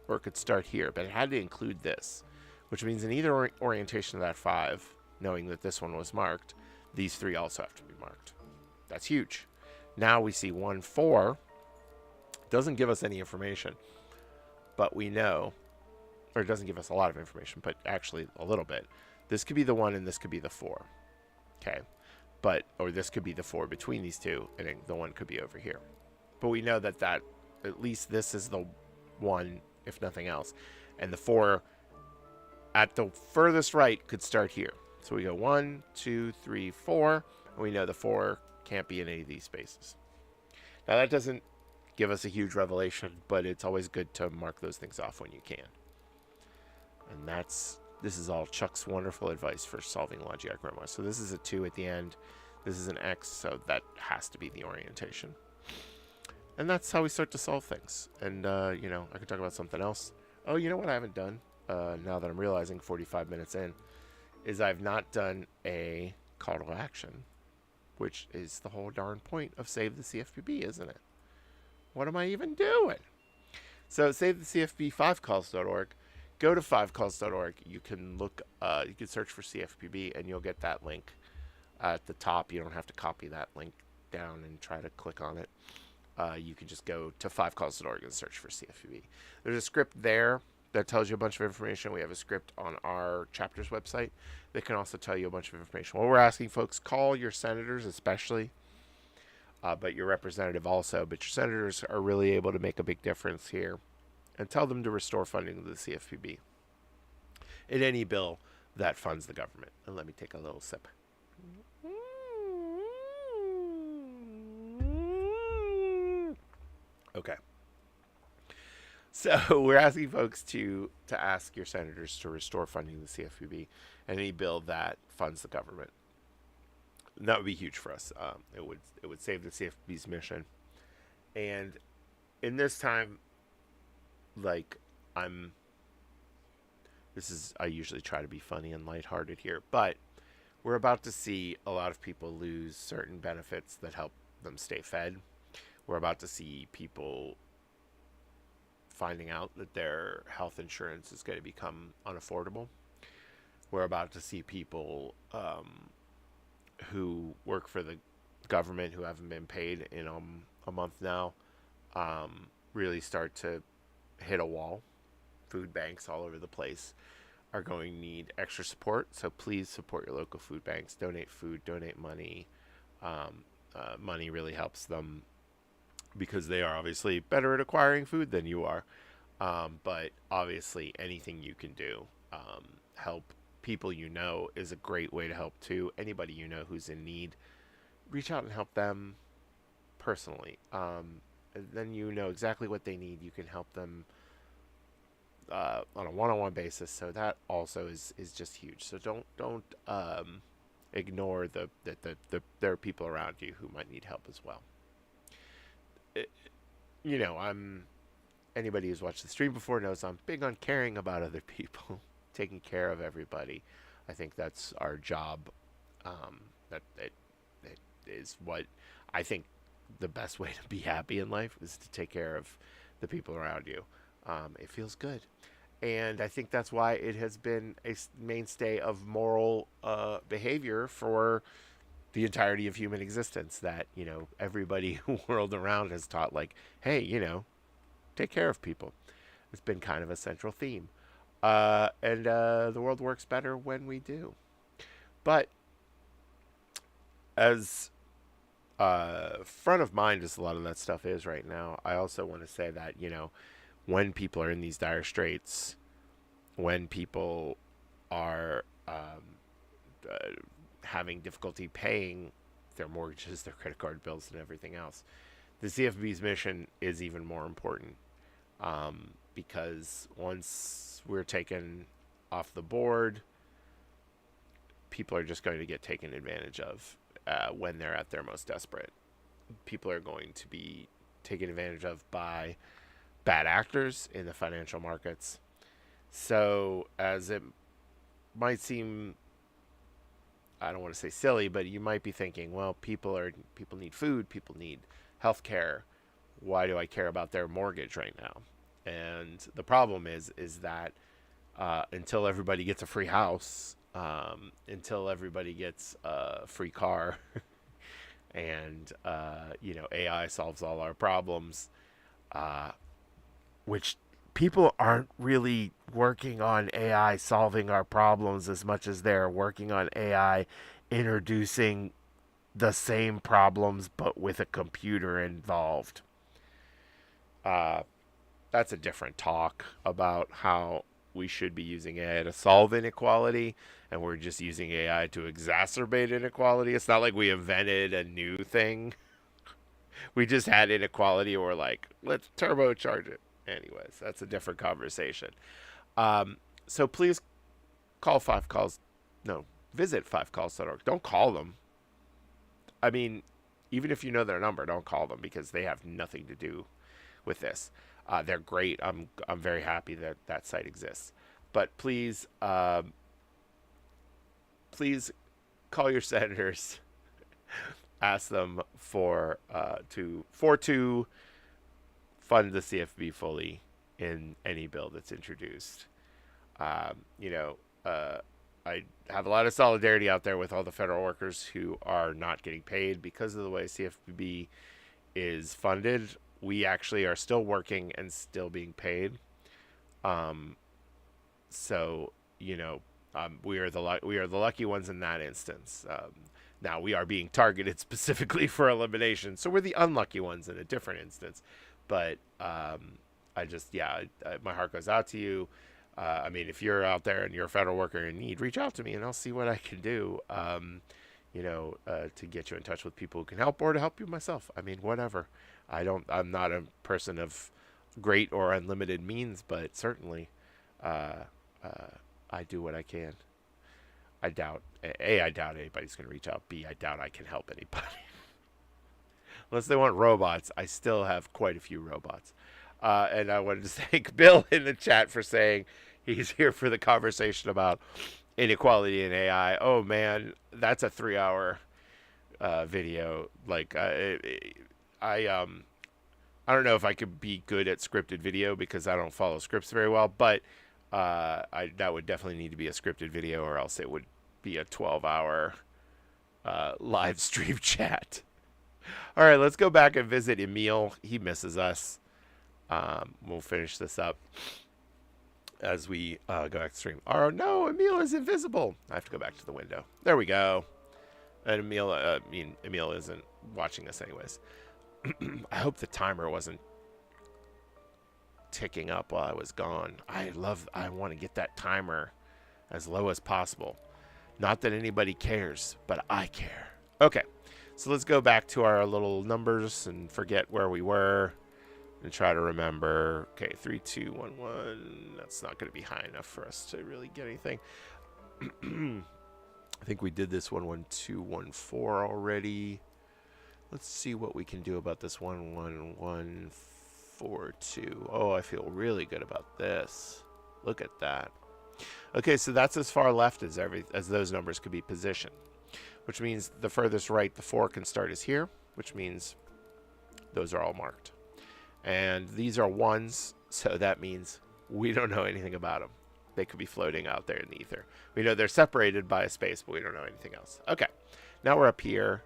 or it could start here, but it had to include this, which means in either orientation of that 5, knowing that this one was marked, these 3 also have to be marked. That's huge. Now we see 1, 4. Doesn't give us any information, but we know, or it doesn't give us a lot of information, but actually a little bit. This could be the 1 and this could be the 4. Okay. But, or this could be the 4 between these two, and the 1 could be over here. But we know that at least this is the 1, if nothing else. And the 4 at the furthest right could start here. So we go 1, 2, 3, 4. And we know the 4 can't be in any of these spaces. Now that doesn't give us a huge revelation, but it's always good to mark those things off when you can. And this is all Chuck's wonderful advice for solving logic-diagram. So this is a 2 at the end. This is an X, so that has to be the orientation. And that's how we start to solve things. And, you know, I could talk about something else. Oh, you know what I haven't done, now that I'm realizing 45 minutes in, is I've not done a call to action, which is the whole darn point of Save the CFPB, isn't it? What am I even doing? So save the CFPB 5calls.org. Go to 5calls.org. You can look, you can search for CFPB and you'll get that link at the top. You don't have to copy that link down and try to click on it. You can just go to 5calls.org and search for CFPB. There's a script there that tells you a bunch of information. We have a script on our chapter's website that can also tell you a bunch of information. What we're asking folks, call your senators especially, but your representative also. But your senators are really able to make a big difference here. And tell them to restore funding to the CFPB in any bill that funds the government. And let me take a little sip. Okay. So we're asking folks to ask your senators to restore funding to the CFPB and any bill that funds the government. that would be huge for us. It would save the CFPB's mission. And in this time, like I'm this is I usually try to be funny and lighthearted here, but we're about to see a lot of people lose certain benefits that help them stay fed. We're about to see people finding out that their health insurance is going to become unaffordable. We're about to see people who work for the government who haven't been paid in a month now really start to hit a wall. Food banks all over the place are going to need extra support. So please support your local food banks. Donate food, donate money. Money really helps them because they are obviously better at acquiring food than you are. But obviously, anything you can do, help people you know, is a great way to help too. Anybody you know who's in need, reach out and help them personally. And then you know exactly what they need. You can help them on a one-on-one basis. So that also is just huge. So don't ignore there are people around you who might need help as well. It, I'm anybody who's watched the stream before knows I'm big on caring about other people, taking care of everybody. I think that's our job. That is what I think the best way to be happy in life is to take care of the people around you. It feels good. And I think that's why it has been a mainstay of moral behavior for the entirety of human existence. That, everybody world around has taught, like, hey, take care of people. It's been kind of a central theme. And the world works better when we do. But as front of mind as a lot of that stuff is right now, I also want to say that, when people are in these dire straits, when people are having difficulty paying their mortgages, their credit card bills, and everything else, the CFPB's mission is even more important, because once we're taken off the board, people are just going to get taken advantage of when they're at their most desperate. People are going to be taken advantage of by bad actors in the financial markets. So, as it might seem, I don't want to say silly, but you might be thinking, well, people need food, people need health care. Why do I care about their mortgage right now? And the problem is that until everybody gets a free house, until everybody gets a free car, and AI solves all our problems, which people aren't really working on AI solving our problems as much as they're working on AI introducing the same problems but with a computer involved. That's a different talk about how we should be using AI to solve inequality, and we're just using AI to exacerbate inequality. It's not like we invented a new thing. We just had inequality, and we're like, let's turbocharge it. Anyways, that's a different conversation. So please call Five Calls. No, visit fivecalls.org. Don't call them. I mean, even if you know their number, don't call them because they have nothing to do with this. They're great. I'm very happy that that site exists. But please, please call your senators. Ask them to fund the CFB fully in any bill that's introduced. I have a lot of solidarity out there with all the federal workers who are not getting paid because of the way CFPB is funded. We actually are still working and still being paid. So we are the lucky ones in that instance. Now we are being targeted specifically for elimination, so we're the unlucky ones in a different instance. But my heart goes out to you. I mean, if you're out there and you're a federal worker in need, reach out to me and I'll see what I can do. To get you in touch with people who can help, or to help you myself. I mean, whatever. I'm not a person of great or unlimited means, but certainly, I do what I can. I doubt, A, I doubt anybody's going to reach out. B, I doubt I can help anybody. Unless they want robots, I still have quite a few robots. And I wanted to thank Bill in the chat for saying he's here for the conversation about inequality in AI. Oh man, that's a 3-hour video. Like I don't know if I could be good at scripted video because I don't follow scripts very well, but that would definitely need to be a scripted video, or else it would be a 12-hour live stream chat. All right, let's go back and visit Emil. He misses us. We'll finish this up as we go back to stream. Oh no, Emil is invisible. I have to go back to the window. There we go. And Emil isn't watching us anyways. I hope the timer wasn't ticking up while I was gone. I want to get that timer as low as possible. Not that anybody cares, but I care. Okay, so let's go back to our little numbers and forget where we were and try to remember. Okay, 3, 2, 1, 1. That's not going to be high enough for us to really get anything. I think we did this 1, 1, 2, 1, 4 already. Let's see what we can do about this 1, 1, 1, 4, 2. Oh, I feel really good about this. Look at that. Okay, so that's as far left as those numbers could be positioned, which means the furthest right the 4 can start is here, which means those are all marked. And these are 1s, so that means we don't know anything about them. They could be floating out there in the ether. We know they're separated by a space, but we don't know anything else. Okay, now we're up here.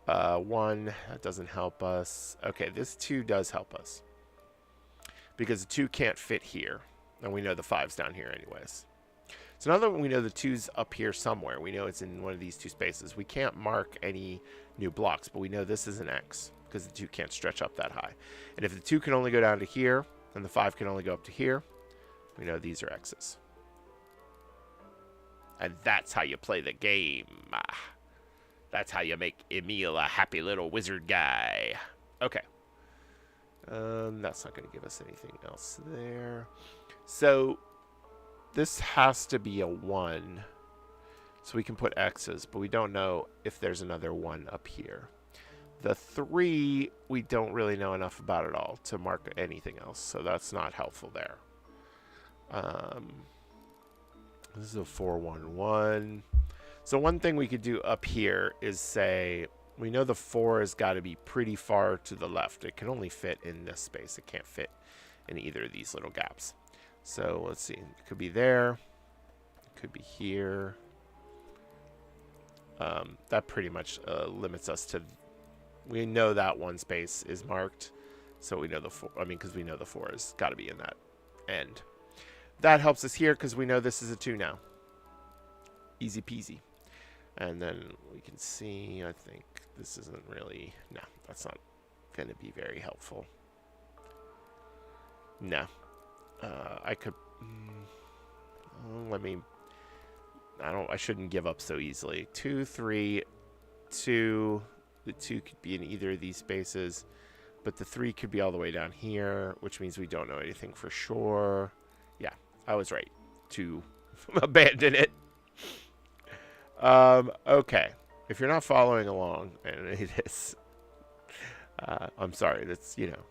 1, that doesn't help us. Okay, this 2 does help us, because the 2 can't fit here, and we know the 5's down here anyways. So now that we know the 2's up here somewhere, we know it's in one of these 2 spaces. We can't mark any new blocks, but we know this is an X, because the 2 can't stretch up that high. And if the 2 can only go down to here, and the 5 can only go up to here, we know these are X's. And that's how you play the game. That's how you make Emil a happy little wizard guy. Okay. That's not going to give us anything else there. So this has to be a 1. So we can put X's, but we don't know if there's another 1 up here. The 3, we don't really know enough about at all to mark anything else. So that's not helpful there. This is a 4, 1, 1. So one thing we could do up here is say, we know the 4 has got to be pretty far to the left. It can only fit in this space. It can't fit in either of these little gaps. So let's see. It could be there. It could be here. That pretty much limits us to... We know that one space is marked. So we know the 4... I mean, because we know the 4 has got to be in that end. That helps us here because we know this is a 2 now. Easy peasy. And then we can see, I think this isn't really, no, that's not going to be very helpful. No. I could, I shouldn't give up so easily. 2, 3, 2, the 2 could be in either of these spaces, but the 3 could be all the way down here, which means we don't know anything for sure. Yeah, I was right to abandon it. Okay. If you're not following along, and it is, I'm sorry. That's, you know,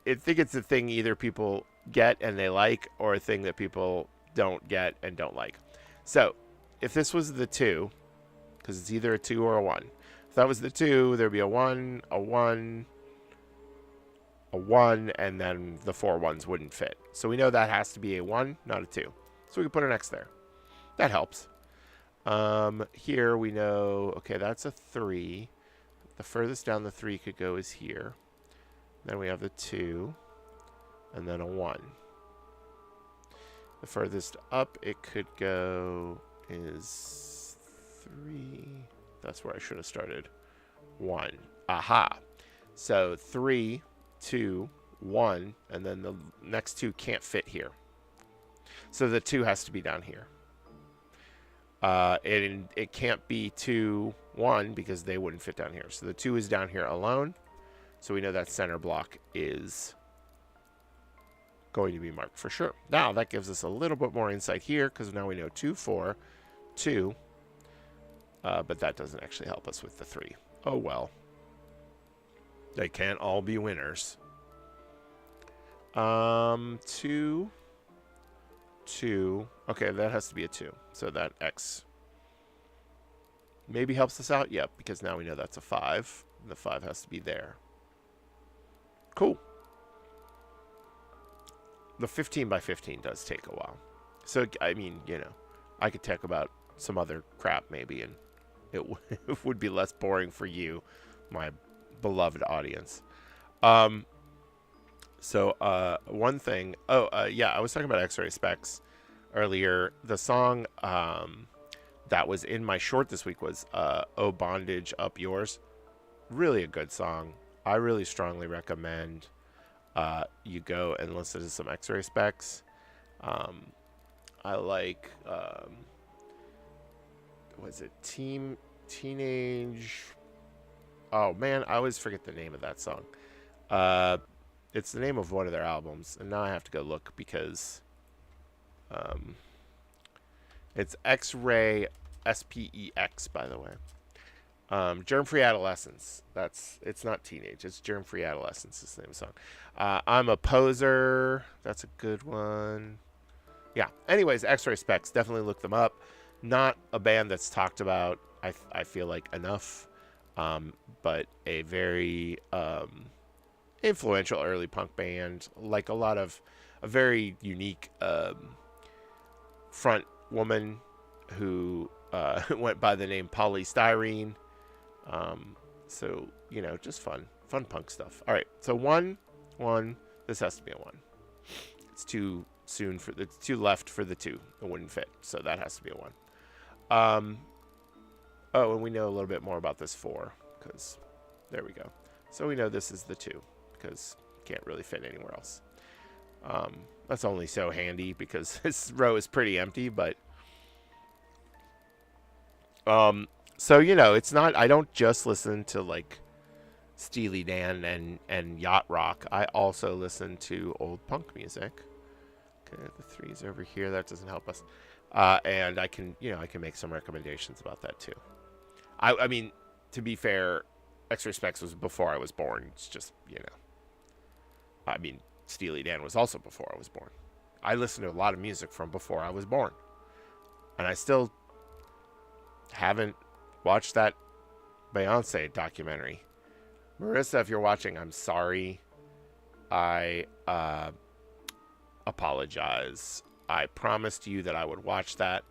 I think it's a thing either people get and they like, or a thing that people don't get and don't like. So, if this was the 2, because it's either a 2 or a 1. If that was the 2, there'd be a 1, a 1, a 1, and then the 4 1s wouldn't fit. So we know that has to be a 1, not a 2. So we can put an X there. That helps. Here we know, okay, that's a 3. The furthest down the 3 could go is here. Then we have the 2, and then a 1. The furthest up it could go is 3. That's where I should have started. 1. Aha. So 3, 2, 1, and then the next 2 can't fit here. So the 2 has to be down here. It can't be 2, 1 because they wouldn't fit down here. So the 2 is down here alone. So we know that center block is going to be marked for sure. Now that gives us a little bit more insight here because now we know 2, 4, 2. But that doesn't actually help us with the 3. Oh well. They can't all be winners. 2. 2. Okay, that has to be a 2. So that X maybe helps us out. Yep, because now we know that's a 5. The 5 has to be there. Cool. The 15 by 15 does take a while. So, I mean, you know, I could talk about some other crap maybe, and it would be less boring for you, my beloved audience. So, one thing. Yeah, I was talking about X-Ray Specs earlier. The song that was in my short this week was Oh Bondage Up Yours. Really a good song. I really strongly recommend you go and listen to some X-Ray Specs. I like, was it Teenage? Oh man, I always forget the name of that song. It's the name of one of their albums, and now I have to go look because it's X-Ray, SPEX, by the way. Germ-Free Adolescence. It's not Teenage. It's Germ-Free Adolescence is the name of the song. I'm a Poser. That's a good one. Yeah. Anyways, X-Ray Specs. Definitely look them up. Not a band that's talked about, I feel like, enough. But a very influential early punk band. Like a very unique front woman who went by the name Polystyrene. So, you know, just fun punk stuff. All right, so 1, 1. This has to be a 1. It's too soon it's too left for the 2. It wouldn't fit, so that has to be a 1. Oh, and we know a little bit more about this 4 because there we go. So we know this is the 2 because it can't really fit anywhere else. That's only so handy because this row is pretty empty, but so, you know, it's not, I don't just listen to like Steely Dan and yacht rock. I also listen to old punk music. Okay, the 3's over here. That doesn't help us. And I can make some recommendations about that too. I mean, to be fair, X-Ray Specs was before I was born. It's just, you know, I mean, Steely Dan was also before I was born. I listened to a lot of music from before I was born. And I still haven't watched that Beyonce documentary. Marissa, if you're watching, I'm sorry. I apologize. I promised you that I would watch that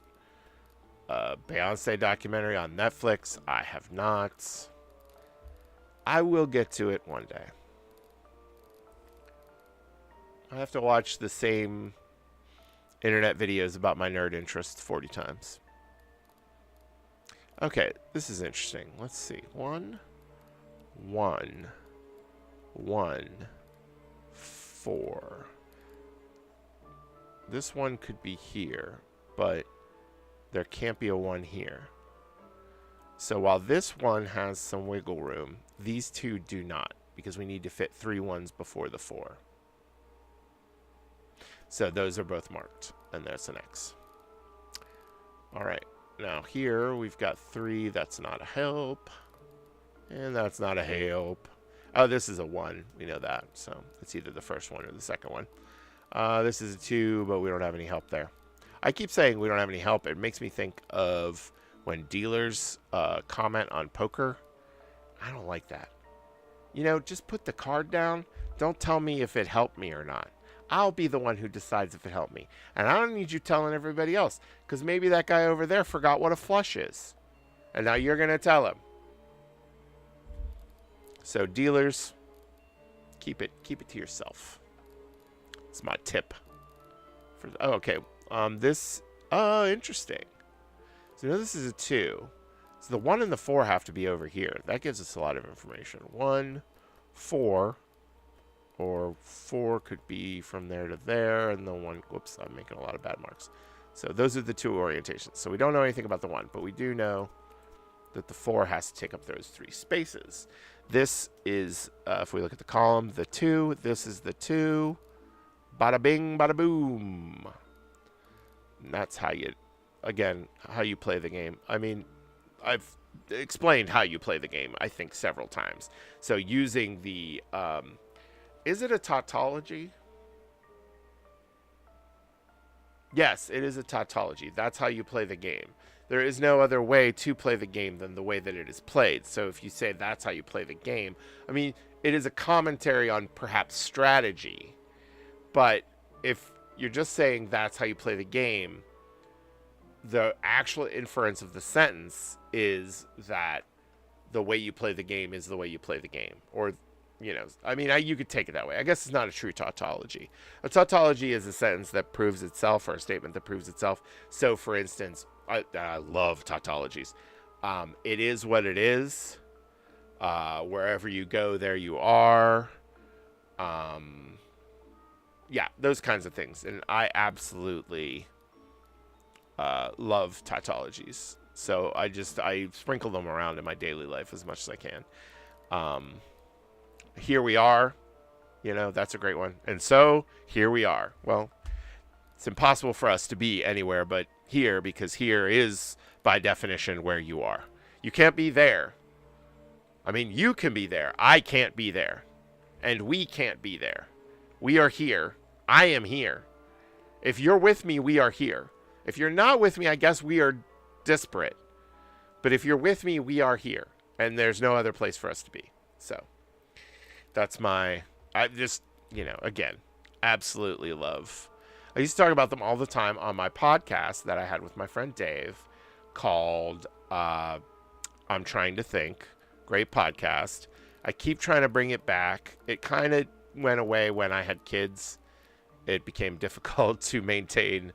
Beyonce documentary on Netflix. I have not. I will get to it one day. I have to watch the same internet videos about my nerd interests 40 times. Okay, this is interesting. Let's see. 1, 1, 1, 4. This one could be here, but there can't be a 1 here. So while this one has some wiggle room, these 2 do not, because we need to fit 3 1s before the 4. So those are both marked, and there's an X. All right. Now here we've got 3. That's not a help. And that's not a help. Oh, this is a 1. We know that. So it's either the first one or the second one. This is a 2, but we don't have any help there. I keep saying we don't have any help. It makes me think of when dealers comment on poker. I don't like that. You know, just put the card down. Don't tell me if it helped me or not. I'll be the one who decides if it helped me. And I don't need you telling everybody else. Because maybe that guy over there forgot what a flush is. And now you're going to tell him. So dealers, keep it to yourself. It's my tip. Okay. Interesting. So now this is a 2. So the 1 and the 4 have to be over here. That gives us a lot of information. 1, 4. Or 4 could be from there to there, and the 1, whoops, I'm making a lot of bad marks. So those are the 2 orientations. So we don't know anything about the 1, but we do know that the 4 has to take up those 3 spaces. This is, if we look at the column, the 2. This is the 2. Bada bing, bada boom. And that's how you again, how you play the game. I mean, I've explained how you play the game, I think, several times. So using the, is it a tautology? Yes, it is a tautology. That's how you play the game. There is no other way to play the game than the way that it is played. So if you say that's how you play the game, I mean, it is a commentary on perhaps strategy. But if you're just saying that's how you play the game, the actual inference of the sentence is that the way you play the game is the way you play the game. Or, you know, I mean, you could take it that way. I guess it's not a true tautology. A tautology is a sentence that proves itself, or a statement that proves itself. So, for instance, I love tautologies. It is what it is. Wherever you go, there you are. Yeah, those kinds of things. And I absolutely love tautologies. So I sprinkle them around in my daily life as much as I can. Here we are. You know, that's a great one. And so, here we are. Well, it's impossible for us to be anywhere but here, because here is, by definition, where you are. You can't be there. I mean, you can be there. I can't be there. And we can't be there. We are here. I am here. If you're with me, we are here. If you're not with me, I guess we are disparate. But if you're with me, we are here. And there's no other place for us to be. So, that's I just, you know, again, absolutely love. I used to talk about them all the time on my podcast that I had with my friend Dave called I'm Trying to Think. Great podcast. I keep trying to bring it back. It kind of went away when I had kids. It became difficult to maintain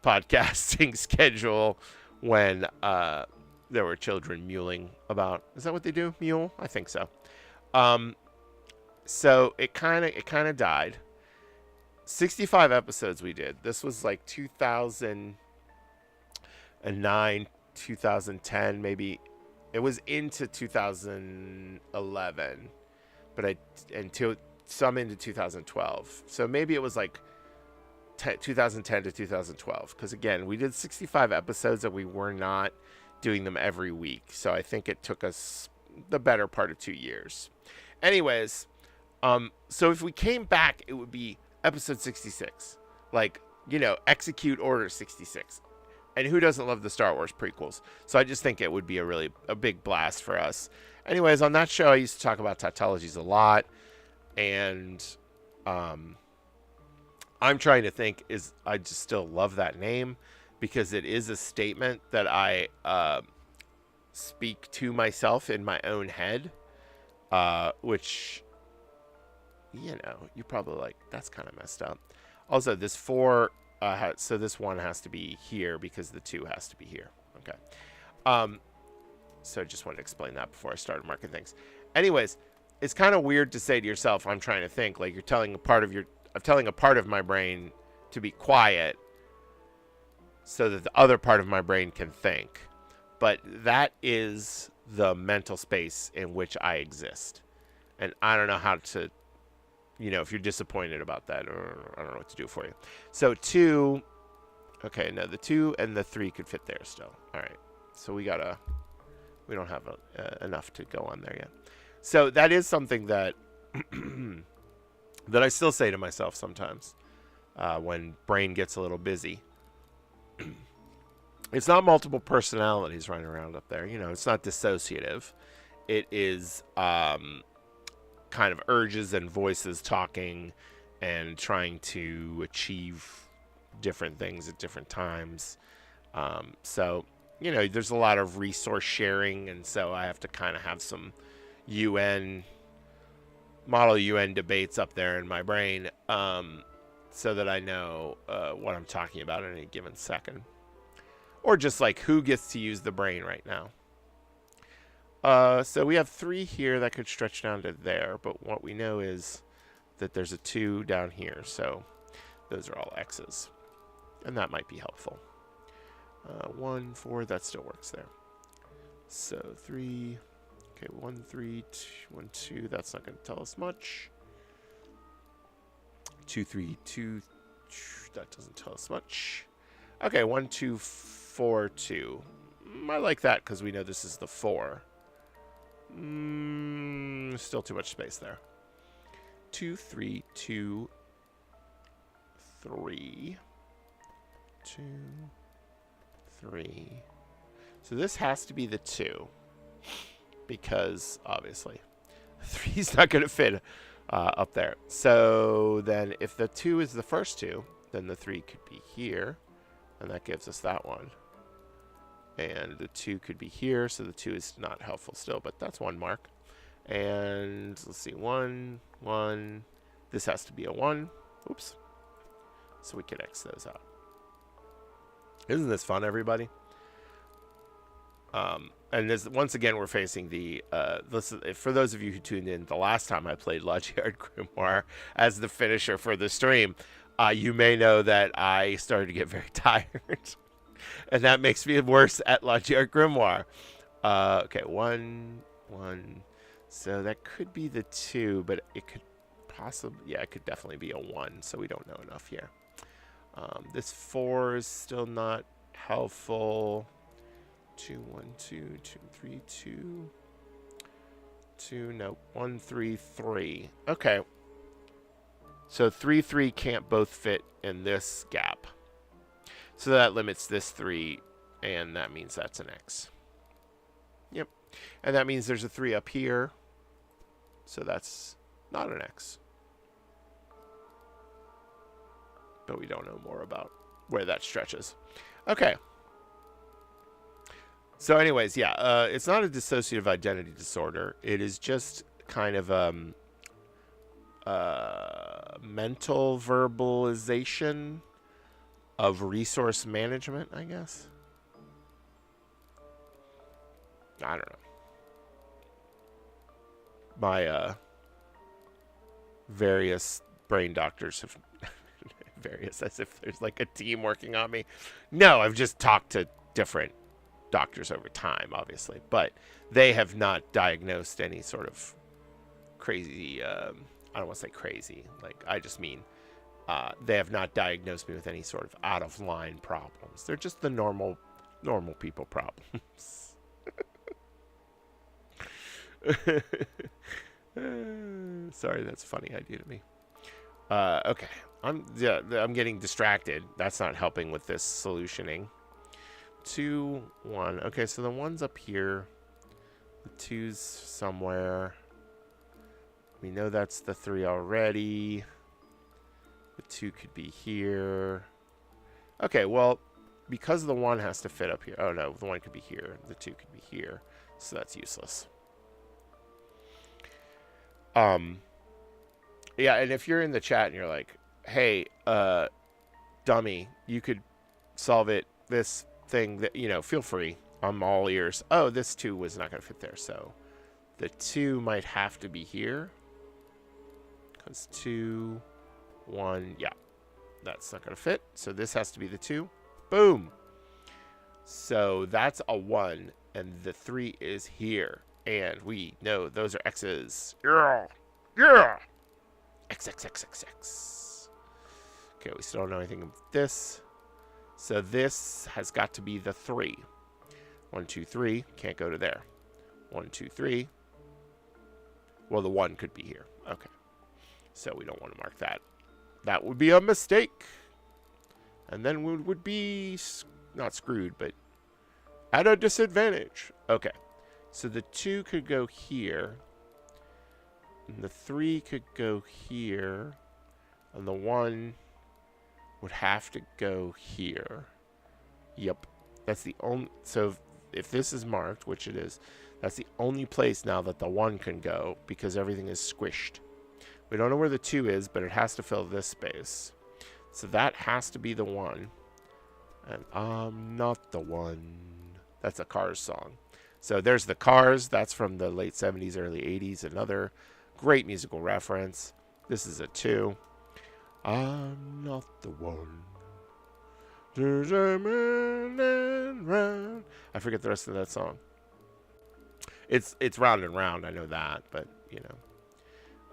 podcasting schedule when there were children mewling about. Is that what they do? Mule? I think so. So it kind of died. 65 episodes we did. This was like 2009, 2010, maybe. It was into 2011, but some into 2012. So maybe it was like 2010 to 2012. Because again, we did 65 episodes and we were not doing them every week. So I think it took us the better part of 2 years. Anyways, so if we came back, it would be episode 66. Like, you know, execute order 66. And who doesn't love the Star Wars prequels? So I just think it would be a big blast for us. Anyways, on that show, I used to talk about tautologies a lot. And I'm Trying to Think I just still love that name because it is a statement that I speak to myself in my own head, which, you know, you're probably like, that's kind of messed up. Also, this 4, so this 1 has to be here because the 2 has to be here. Okay. So I just wanted to explain that before I started marking things. Anyways, it's kind of weird to say to yourself, I'm trying to think, like you're telling a part of my brain to be quiet so that the other part of my brain can think. But that is the mental space in which I exist. And I don't know how to, you know, if you're disappointed about that, or I don't know what to do for you. So 2, okay, no, the 2 and the 3 could fit there still. All right, so we don't have enough to go on there yet. So that is something that that I still say to myself sometimes when brain gets a little busy. It's not multiple personalities running around up there. You know, it's not dissociative. It is kind of urges and voices talking and trying to achieve different things at different times. So, you know, there's a lot of resource sharing, and so I have to kind of have some model UN debates up there in my brain so that I know what I'm talking about at any given second. Or just like who gets to use the brain right now. So we have 3 here that could stretch down to there, but what we know is that there's a 2 down here, so those are all X's. And that might be helpful. 1, 4, that still works there. So 3, okay, 1, 3, 2, 1, 2, that's not going to tell us much. 2, 3, 2, that doesn't tell us much. Okay, 1, 2, 4, 2. I like that because we know this is the 4. Still too much space there. 2, 3, 2, 3. 2, 3. So this has to be the 2. Because, obviously, 3 is not going to fit up there. So then if the 2 is the first 2, then the 3 could be here. And that gives us that one. And the 2 could be here, so the 2 is not helpful still, but that's 1 mark. And let's see, 1, 1. This has to be a 1. Oops. So we can X those out. Isn't this fun, everybody? And this, once again, we're facing the, for those of you who tuned in, the last time I played Logiard Grimoire as the finisher for the stream, you may know that I started to get very tired. And that makes me worse at Logiard Grimoire. Okay, 1, 1. So that could be the 2, but it could possibly, yeah, it could definitely be a 1, so we don't know enough here. This 4 is still not helpful. 2, 1, 2, 2, 3, 2. 2, no, 1, 3, 3. Okay. So 3, 3 can't both fit in this gap. So that limits this 3, and that means that's an X. Yep. And that means there's a 3 up here. So that's not an X. But we don't know more about where that stretches. Okay. So anyways, yeah, it's not a dissociative identity disorder. It is just kind of mental verbalization of resource management, I guess. I don't know. My various brain doctors have various, as if there's like a team working on me. No, I've just talked to different doctors over time, obviously, but they have not diagnosed any sort of crazy, I don't want to say crazy, like, I just mean they have not diagnosed me with any sort of out of line problems. They're just the normal people problems. Sorry, that's a funny idea to me. Okay, I'm getting distracted. That's not helping with this solutioning. 2, 1. Okay, so the 1's up here. The 2's somewhere. We know that's the 3 already. The 2 could be here. Okay, well, because the 1 has to fit up here. Oh, no, the 1 could be here. The 2 could be here. So that's useless. Yeah, and if you're in the chat and you're like, hey, dummy, you could solve it, this thing, that, you know, feel free. I'm all ears. Oh, this 2 was not going to fit there, so the 2 might have to be here. Because 2, 1, yeah, that's not going to fit. So this has to be the 2. Boom. So that's a 1, and the 3 is here. And we know those are X's. Yeah. Yeah. X, X, X, X, X. Okay, we still don't know anything about this. So this has got to be the 3. 1, 2, 3. Can't go to there. 1, 2, 3. Well, the 1 could be here. Okay. So we don't want to mark that. That would be a mistake. And then we would be not screwed, but at a disadvantage. Okay. So the 2 could go here. And the 3 could go here. And the 1 would have to go here. Yep. That's the only... So if this is marked, which it is, that's the only place now that the 1 can go because everything is squished. We don't know where the 2 is, but it has to fill this space. So that has to be the 1. And I'm not the one. That's a Cars song. So there's the Cars. That's from the late 70s, early 80s. Another great musical reference. This is a 2. I'm not the one. There's a man and round. I forget the rest of that song. It's round and round. I know that, but you know.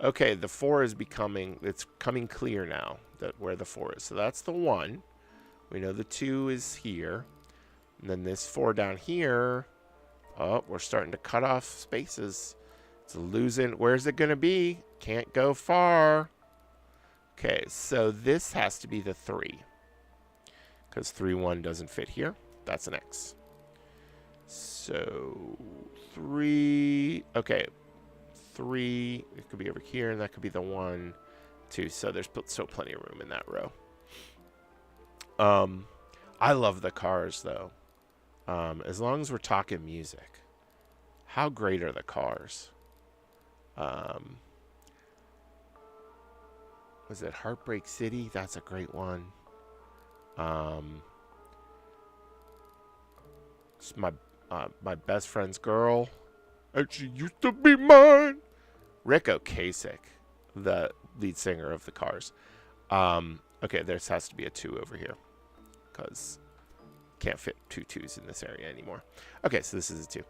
Okay, the 4 is becoming. It's coming clear now that where the 4 is. So that's the 1. We know the 2 is here. And then this 4 down here. Oh, we're starting to cut off spaces. It's losing. Where's it going to be? Can't go far. Okay, so this has to be the 3. Because 3, 1 doesn't fit here. That's an X. So 3. Okay. 3. It could be over here, and that could be the 1, 2. So there's still plenty of room in that row. I love the cars, though. As long as we're talking music. How great are the cars? Was it Heartbreak City? That's a great one. It's my best friend's girl. And she used to be mine. Rick Ocasek, the lead singer of the Cars. Okay, there has to be a 2 over here. Because can't fit 2 2s in this area anymore. Okay, so this is a 2.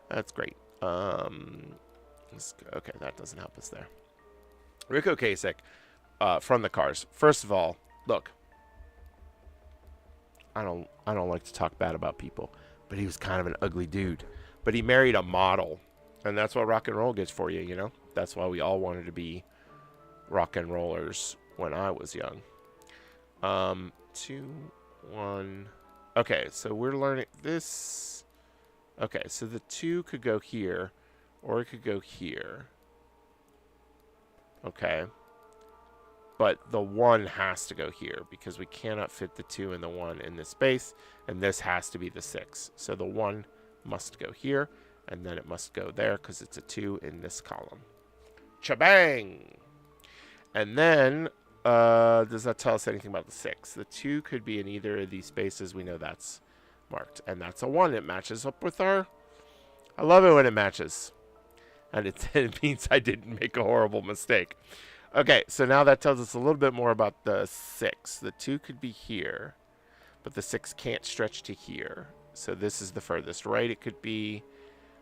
That's great. Okay, that doesn't help us there. Rick Ocasek, from the Cars. First of all, look. I don't like to talk bad about people, but he was kind of an ugly dude. But he married a model, and that's what rock and roll gets for you, you know? That's why we all wanted to be rock and rollers when I was young. 2, 1. Okay, so we're learning this. Okay, so the 2 could go here, or it could go here. Okay. But the 1 has to go here because we cannot fit the 2 and the 1 in this space. And this has to be the 6. So the 1 must go here. And then it must go there because it's a 2 in this column. Cha-bang! And then, does that tell us anything about the 6? The 2 could be in either of these spaces. We know that's marked. And that's a 1. It matches up with our... I love it when it matches. And it means I didn't make a horrible mistake. Okay, so now that tells us a little bit more about the 6. The 2 could be here, but the 6 can't stretch to here. So this is the furthest right it could be,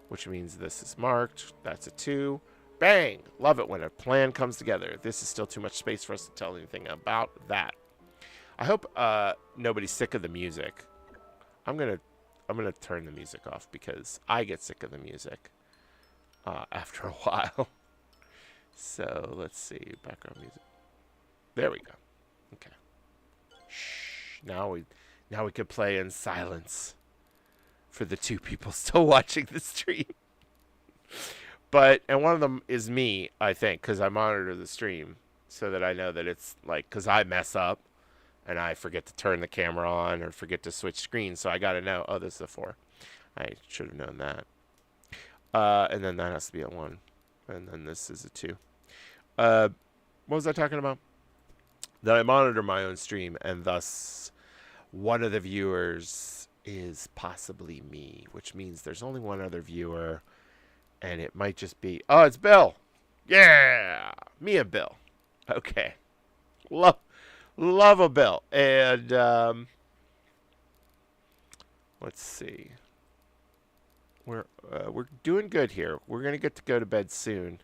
which means this is marked. That's a 2. Bang! Love it when a plan comes together. This is still too much space for us to tell anything about that. I hope nobody's sick of the music. I'm gonna turn the music off because I get sick of the music after a while. So let's see, background music. There we go. Okay. Shh. Now we could play in silence for the 2 people still watching the stream. And one of them is me, I think, because I monitor the stream so that I know that it's like, because I mess up and I forget to turn the camera on or forget to switch screens. So I got to know, oh, this is a 4. I should have known that. And then that has to be a 1. And then this is a 2. What was I talking about? That I monitor my own stream, and thus one of the viewers is possibly me, which means there's only one other viewer, and it might just be... Oh, it's Bill! Yeah! Me and Bill. Okay. Love a Bill. And, let's see. We're doing good here. We're going to get to go to bed soon.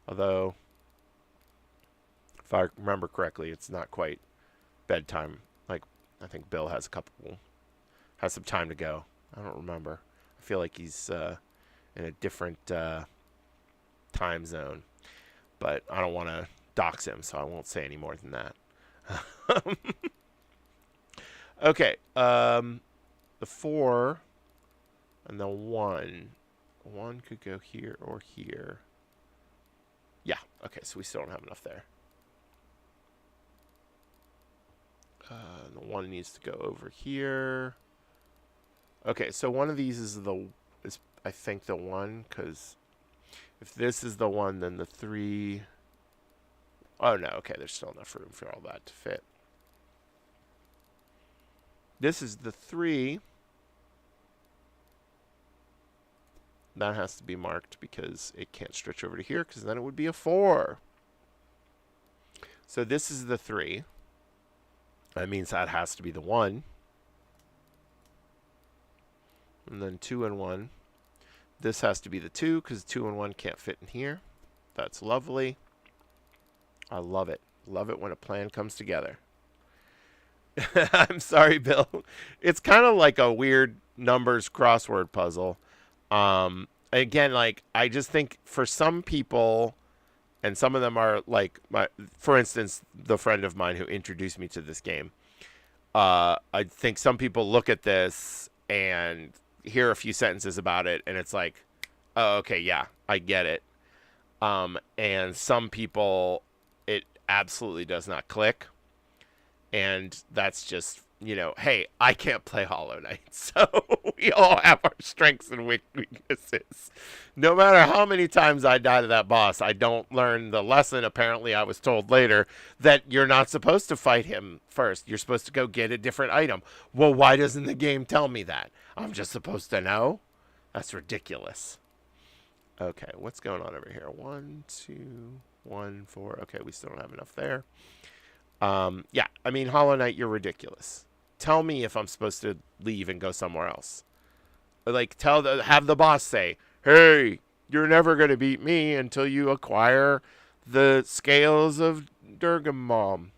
Although, if I remember correctly, it's not quite bedtime. Like, I think Bill has some time to go. I don't remember. I feel like he's in a different time zone. But I don't want to dox him, so I won't say any more than that. Okay. The 4... And the 1. 1 could go here or here. Yeah. Okay, so we still don't have enough there. The 1 needs to go over here. Okay, so one of these is I think the 1, because if this is the 1, then the 3... Oh, no. Okay, there's still enough room for all that to fit. This is the 3... That has to be marked because it can't stretch over to here because then it would be a 4. So this is the 3. That means that has to be the 1. And then 2 and 1. This has to be the 2 because 2 and 1 can't fit in here. That's lovely. I love it. Love it when a plan comes together. I'm sorry, Bill. It's kind of like a weird numbers crossword puzzle. Again, like I just think for some people, and some of them are like for instance, the friend of mine who introduced me to this game. I think some people look at this and hear a few sentences about it, and it's like, oh, okay, yeah, I get it. And some people, it absolutely does not click, and that's just hey, I can't play Hollow Knight, so we all have our strengths and weaknesses. No matter how many times I die to that boss, I don't learn the lesson. Apparently, I was told later that you're not supposed to fight him first. You're supposed to go get a different item. Well, why doesn't the game tell me that? I'm just supposed to know? That's ridiculous. Okay, what's going on over here? 1, 2, 1, 4. Okay, we still don't have enough there. Yeah, I mean, Hollow Knight, you're ridiculous. Tell me if I'm supposed to leave and go somewhere else. Like, have the boss say, "Hey, you're never gonna beat me until you acquire the scales of Durgamom."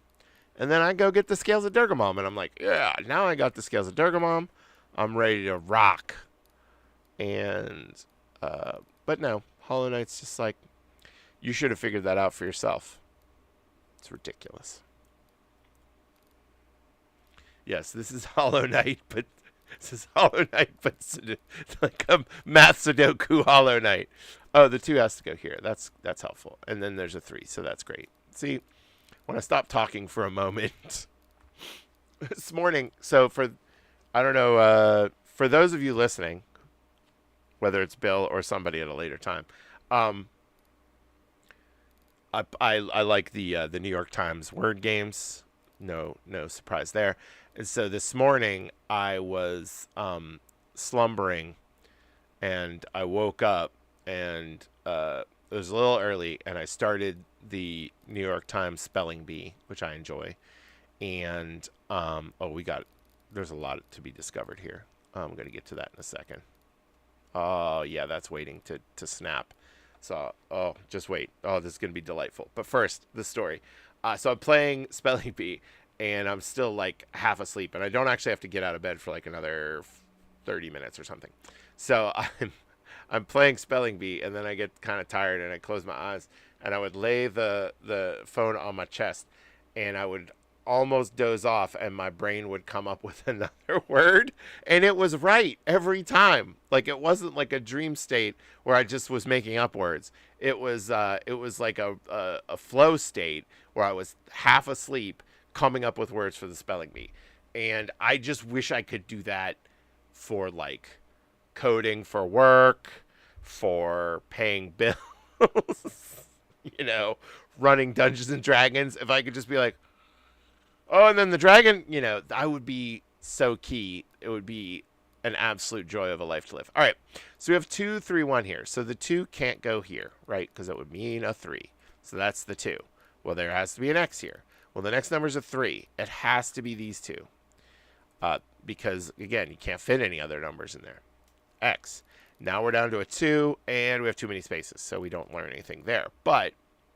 And then I go get the scales of Durgamom, and I'm like, "Yeah, now I got the scales of Durgamom. I'm ready to rock." And, but no, Hollow Knight's just like, you should have figured that out for yourself. It's ridiculous. Yes, this is Hollow Knight, but this is Hollow Knight, but like a math Sudoku Hollow Knight. Oh, the 2 has to go here. That's helpful. And then there's a 3, so that's great. See, when I stop talking for a moment, this morning. So I don't know, for those of you listening, whether it's Bill or somebody at a later time, I like the New York Times word games. No surprise there. And so this morning I was slumbering, and I woke up, and it was a little early, and I started the New York Times spelling bee, which I enjoy. And there's a lot to be discovered here. I'm gonna get to that in a second. Oh yeah, that's waiting to snap. So just wait. Oh, this is gonna be delightful. But first, the story. So I'm playing spelling bee, and I'm still like half asleep, and I don't actually have to get out of bed for like another 30 minutes or something. So I'm playing spelling bee, and then I get kind of tired, and I close my eyes, and I would lay the phone on my chest, and I would almost doze off, and my brain would come up with another word, and it was right every time. Like, it wasn't like a dream state where I just was making up words. It was like a flow state where I was half asleep coming up with words for the spelling bee. And I just wish I could do that for like coding for work, for paying bills, you know, running Dungeons and Dragons. If I could just be like, oh, and then the dragon, I would be so key. It would be an absolute joy of a life to live. All right, so we have 2, 3, 1 here. So the 2 can't go here, right? Because that would mean a 3. So that's the 2. Well, there has to be an X here. Well, the next number is a 3. It has to be these 2. Because, again, you can't fit any other numbers in there. X. Now we're down to a 2, and we have too many spaces, so we don't learn anything there. But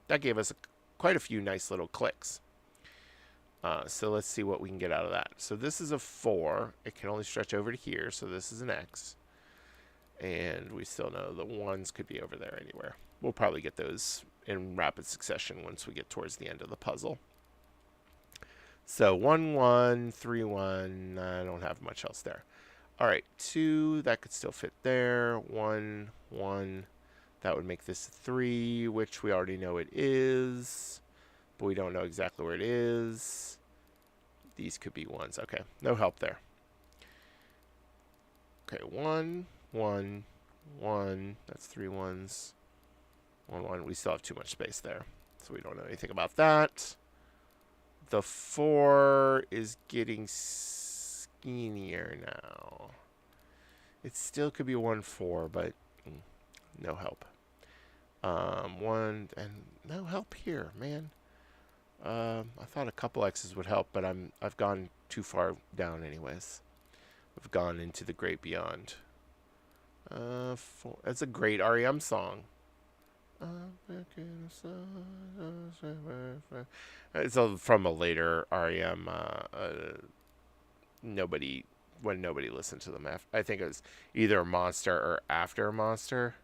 that gave us quite a few nice little clicks. So let's see what we can get out of that. So this is a 4. It can only stretch over to here, so this is an X. And we still know the 1s could be over there anywhere. We'll probably get those in rapid succession once we get towards the end of the puzzle. So 1, 1, 3, 1. I don't have much else there. All right, 2, that could still fit there. 1, 1. That would make this 3, which we already know it is. But we don't know exactly where it is. These could be 1s. Okay, no help there. Okay, 1, 1, 1. That's 3 1s. 1, 1. We still have too much space there, so we don't know anything about that. The 4 is getting skinnier now. It still could be 1, 4, but no help. 1 and no help here, man. I thought a couple X's would help, but I've gone too far down anyways. I've gone into the great beyond. 4. That's a great REM song. It's from a later REM. Nobody when nobody listened to them. I think it was either Monster or after Monster,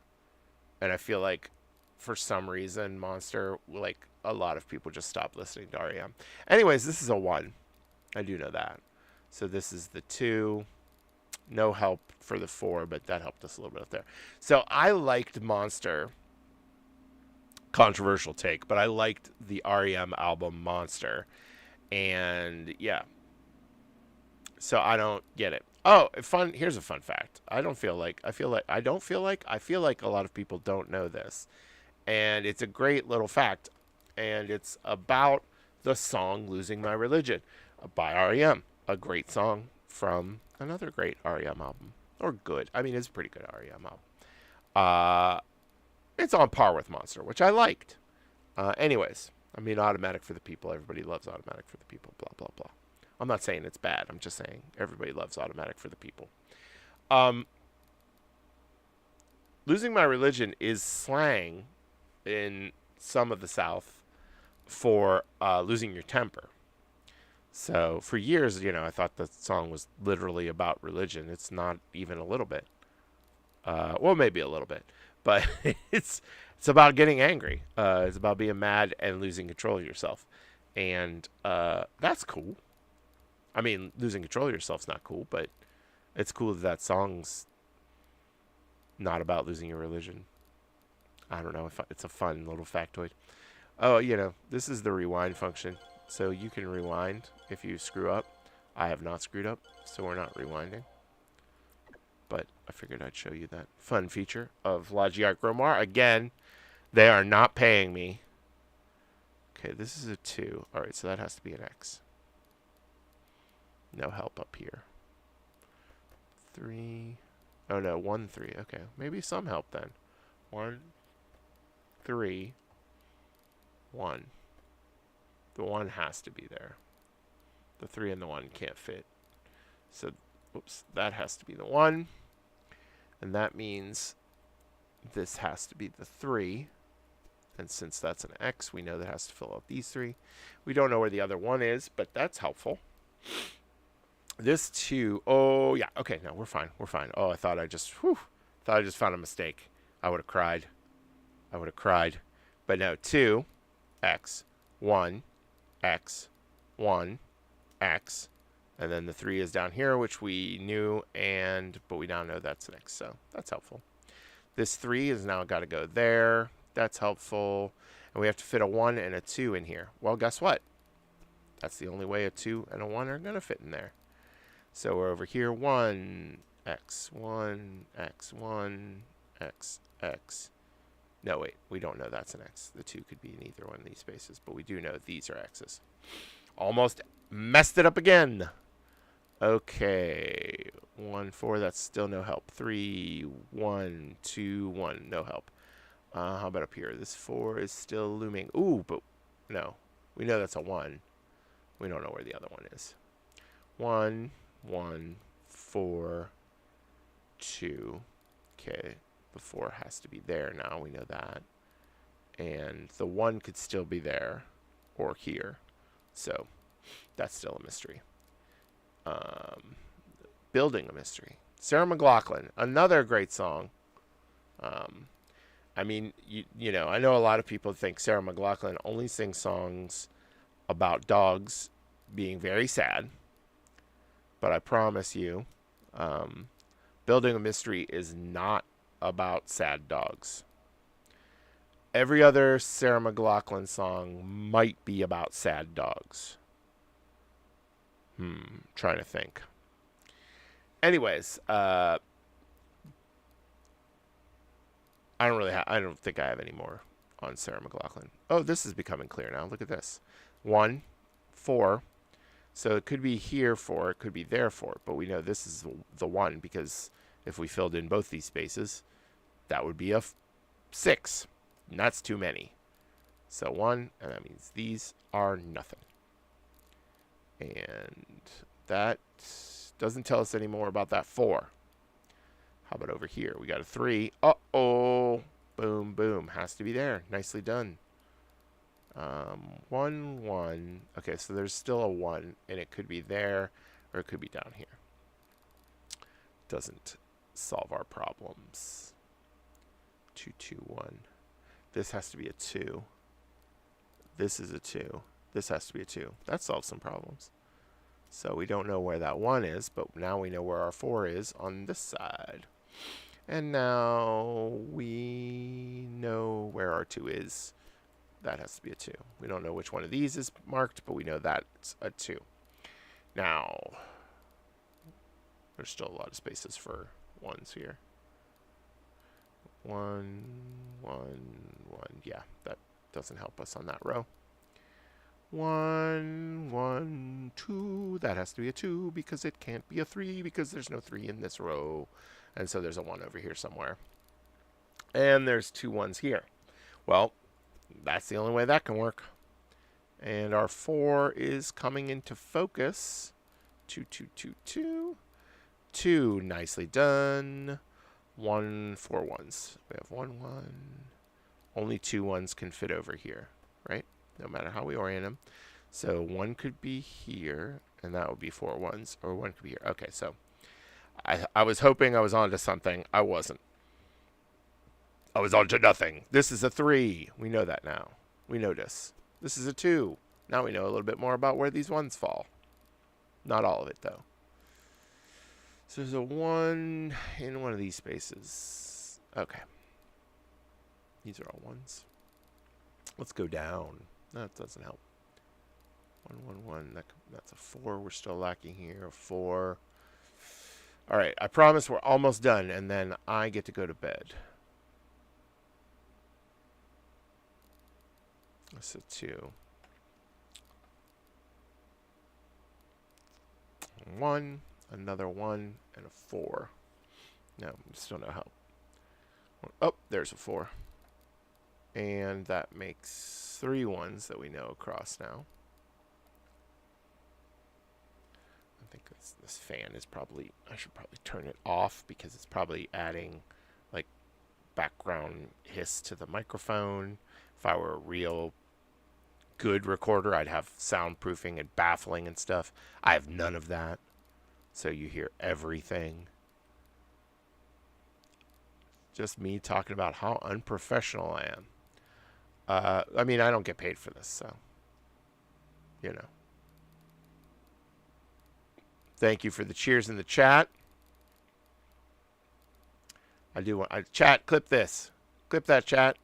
and I feel like for some reason Monster, like a lot of people just stopped listening to REM. Anyways, this is a 1. I do know that. So this is the 2. No help for the 4, but that helped us a little bit up there. So I liked Monster. Controversial take, but I liked the REM album Monster. And yeah. So I don't get it. Oh, fun. Here's a fun fact. I feel like a lot of people don't know this. And it's a great little fact. And it's about the song Losing My Religion by REM. A great song from another great REM album. Or good. I mean, it's a pretty good REM album. It's on par with Monster, which I liked. Anyways, I mean, Automatic for the People. Everybody loves Automatic for the People. Blah, blah, blah. I'm not saying it's bad. I'm just saying everybody loves Automatic for the People. Losing My Religion is slang in some of the South for losing your temper. So for years, I thought the song was literally about religion. It's not even a little bit. Well, maybe a little bit. But it's about getting angry. It's about being mad and losing control of yourself. And that's cool. I mean, losing control of yourself's not cool, but it's cool that song's not about losing your religion. I don't know if it's a fun little factoid. Oh, this is the rewind function. So you can rewind if you screw up. I have not screwed up, so we're not rewinding. But I figured I'd show you that fun feature of Logic Grimoire. Again, they are not paying me. Okay, this is a 2. All right, so that has to be an X. No help up here. 3. Oh, no, 1, 3. Okay, maybe some help then. 1, 3, 1. The 1 has to be there. The 3 and the 1 can't fit. So, oops, that has to be the 1. And that means this has to be the 3. And since that's an X, we know that has to fill out these 3. We don't know where the other 1 is, but that's helpful. This 2, oh, yeah, okay, no, we're fine. Oh, I thought I just found a mistake. I would have cried. But no, 2, X, 1, X, 1, X, and then the 3 is down here, which we knew, but we now know that's an X, so that's helpful. This 3 is now got to go there. That's helpful. And we have to fit a 1 and a 2 in here. Well, guess what? That's the only way a 2 and a 1 are going to fit in there. So we're over here, 1, X, 1, X, 1, X, X. No, wait, we don't know that's an X. The 2 could be in either one of these spaces, but we do know these are X's. Almost messed it up again. Okay, 1, 4, that's still no help. 3, 1, 2, 1, no help. How about up here? This 4 is still looming. Ooh, but no. We know that's a 1. We don't know where the other one is. 1, 1, 4, 2. Okay, the 4 has to be there now. We know that. And the 1 could still be there or here. So that's still a mystery. Building a Mystery. Sarah McLachlan, another great song. I mean, I know a lot of people think Sarah McLachlan only sings songs about dogs being very sad. But I promise you, Building a Mystery is not about sad dogs. Every other Sarah McLachlan song might be about sad dogs. Trying to think. Anyways, I don't think I have any more on Sarah McLachlan. Oh, this is becoming clear now. Look at this. 1, 4. So it could be here 4, it could be there 4, but we know this is the 1 because if we filled in both these spaces, that would be a 6. And that's too many. So 1, and that means these are nothing. And that doesn't tell us any more about that 4. How about over here? We got a 3. Uh-oh. Boom, boom. Has to be there. Nicely done. 1, 1. Okay, so there's still a 1, and it could be there, or it could be down here. Doesn't solve our problems. 2, 2, 1. This has to be a 2. This is a 2. This has to be a 2. That solves some problems. So we don't know where that 1 is, but now we know where our 4 is on this side. And now we know where our 2 is. That has to be a 2. We don't know which one of these is marked, but we know that's a 2. Now, there's still a lot of spaces for 1s here. 1, 1, 1. Yeah, that doesn't help us on that row. 1, 1, 2. That has to be a 2 because it can't be a 3 because there's no 3 in this row. And so there's a 1 over here somewhere. And there's 2 1s here. Well, that's the only way that can work. And our 4 is coming into focus. 2, 2, 2, 2. 2, nicely done. 1, 4 1s. We have 1, 1. Only 2 1s can fit over here, right? No matter how we orient them. So 1 could be here, and that would be 4 1s, or 1 could be here. Okay, so I was hoping I was onto something. I wasn't. I was onto nothing. This is a 3. We know that now. We notice. This is a 2. Now we know a little bit more about where these 1s fall. Not all of it, though. So there's a 1 in one of these spaces. Okay. These are all 1s. Let's go down. That doesn't help. 1, 1, 1. That's a 4. We're still lacking here. A 4. All right. I promise we're almost done, and then I get to go to bed. That's a 2. 1. Another 1 and a 4. No, still no help. Oh, there's a 4. And that makes 3 1s that we know across now. I think this fan is probably, I should probably turn it off because it's probably adding like background hiss to the microphone. If I were a real good recorder, I'd have soundproofing and baffling and stuff. I have none of that. So you hear everything. Just me talking about how unprofessional I am. I mean, I don't get paid for this, so, you know. Thank you for the cheers in the chat. I do want, chat, clip this. Clip that, chat.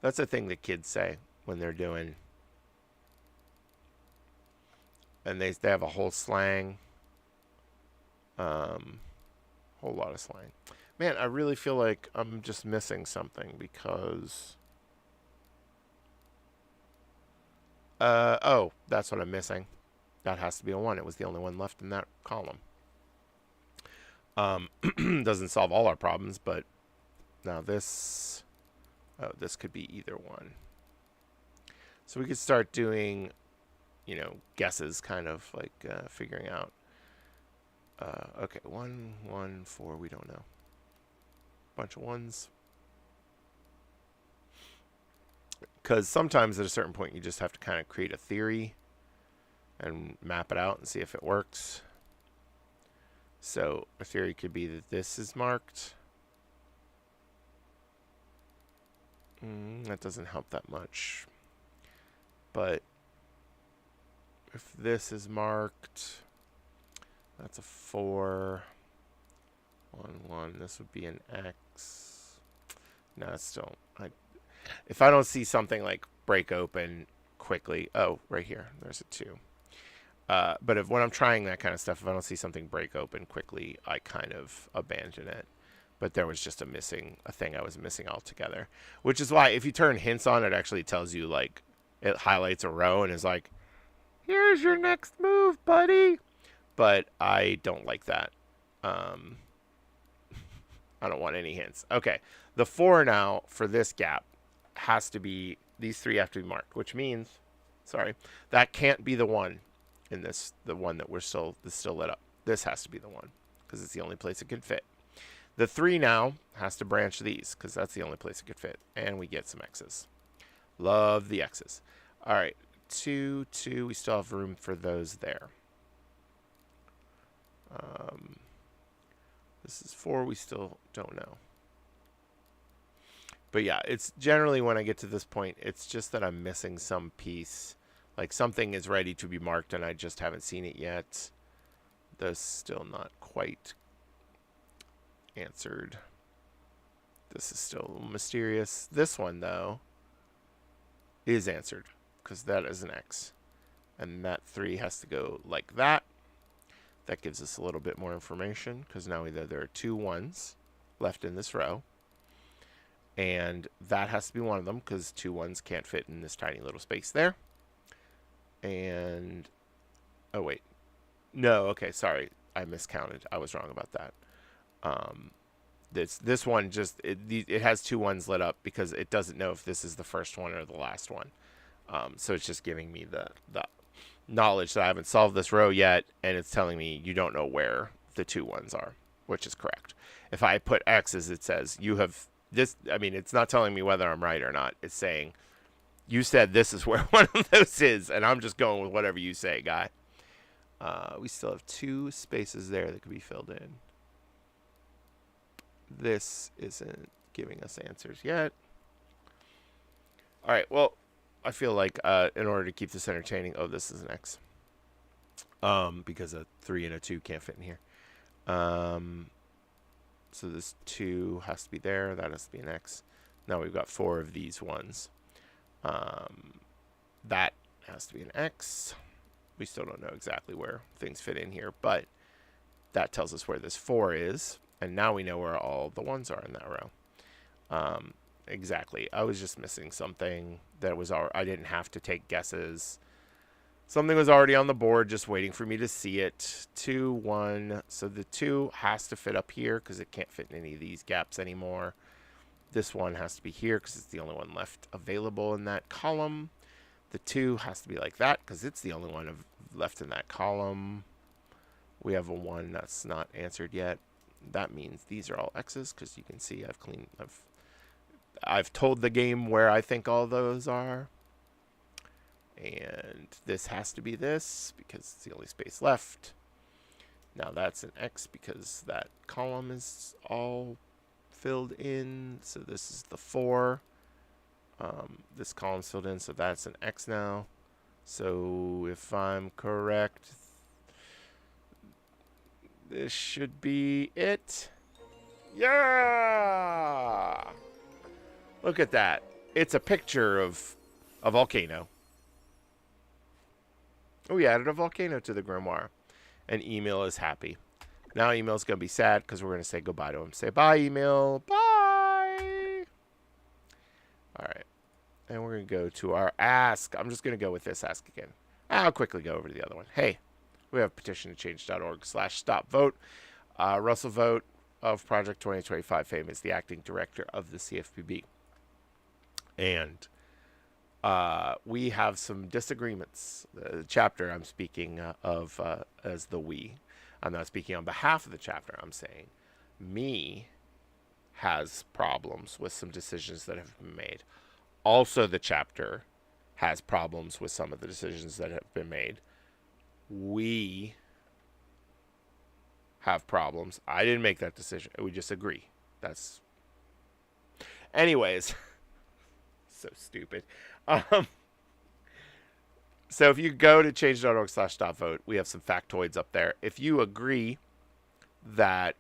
That's a thing that kids say when they're doing, and they have a whole slang. Whole lot of slang. Man, I really feel like I'm just missing something because... oh, that's what I'm missing. That has to be a 1. It was the only one left in that column. Doesn't solve all our problems, but now this... Oh, this could be either 1. So we could start doing, you know, guesses, kind of like figuring out. Okay, 1, 1, 4, we don't know. Bunch of 1s. Because sometimes at a certain point you just have to kind of create a theory and map it out and see if it works. So a theory could be that this is marked. That doesn't help that much. But if this is marked, that's a 4. 1, 1. This would be an X. No, it's still... if I don't see something like break open quickly... Oh, right here. There's a 2. But if when I'm trying that kind of stuff, if I don't see something break open quickly, I kind of abandon it. But there was just a thing I was missing altogether. Which is why if you turn hints on, it actually tells you, like, it highlights a row and is like, here's your next move, buddy. But I don't like that. I don't want any hints. Okay, the 4 now for this gap has to be, these 3 have to be marked, which means, sorry, that can't be the 1 in this, the one that that's still lit up. This has to be the 1 because it's the only place it can fit. The 3 now has to branch these because that's the only place it could fit. And we get some X's. Love the X's. All right. 2, 2. We still have room for those there. This is 4. We still don't know. But yeah, it's generally when I get to this point, it's just that I'm missing some piece. Like something is ready to be marked and I just haven't seen it yet. This still not quite answered. This is still mysterious. This one, though, is answered because that is an X. And that 3 has to go like that. That gives us a little bit more information because now there are 2 1s left in this row. And that has to be one of them because 2 1s can't fit in this tiny little space there. And, oh wait. No, okay, sorry. I miscounted. I was wrong about that. This one just, it has 2 1s lit up because it doesn't know if this is the first one or the last one. So it's just giving me the knowledge that I haven't solved this row yet, and it's telling me you don't know where the 2 1s are, which is correct. If I put X's, it says you have this. I mean, it's not telling me whether I'm right or not. It's saying you said this is where one of those is, and I'm just going with whatever you say, guy. We still have 2 spaces there that could be filled in. This isn't giving us answers yet. All right, well, I feel like in order to keep this entertaining, oh, this is an X. Because a 3 and a 2 can't fit in here. So this 2 has to be there. That has to be an X. Now we've got 4 of these ones. That has to be an X. We still don't know exactly where things fit in here, but that tells us where this 4 is. And now we know where all the 1s are in that row. Exactly. I was just missing something that was I didn't have to take guesses. Something was already on the board, just waiting for me to see it. 2, 1. So the 2 has to fit up here because it can't fit in any of these gaps anymore. This 1 has to be here because it's the only one left available in that column. The 2 has to be like that because it's the only one left in that column. We have a 1 that's not answered yet. That means these are all X's because you can see I've told the game where I think all those are. And this has to be this because it's the only space left. Now that's an X because that column is all filled in. So this is the 4. This column's filled in, so that's an X now. So if I'm correct, this should be it. Yeah! Look at that. It's a picture of a volcano. We added a volcano to the grimoire. And Email is happy. Now Email's going to be sad because we're going to say goodbye to him. Say bye, Email. Bye! Alright. And we're going to go to our ask. I'm just going to go with this ask again. I'll quickly go over to the other one. Hey, we have petition-to-change.org/stop-vote. Russell Vogt of Project 2025 fame is the acting director of the CFPB. And we have some disagreements. The chapter I'm speaking of as the we. I'm not speaking on behalf of the chapter. I'm saying me has problems with some decisions that have been made. Also, the chapter has problems with some of the decisions that have been made. We have problems. I didn't make that decision. We just agree. That's... Anyways. So stupid. So if you go to change.org/stop-vote, we have some factoids up there. If you agree that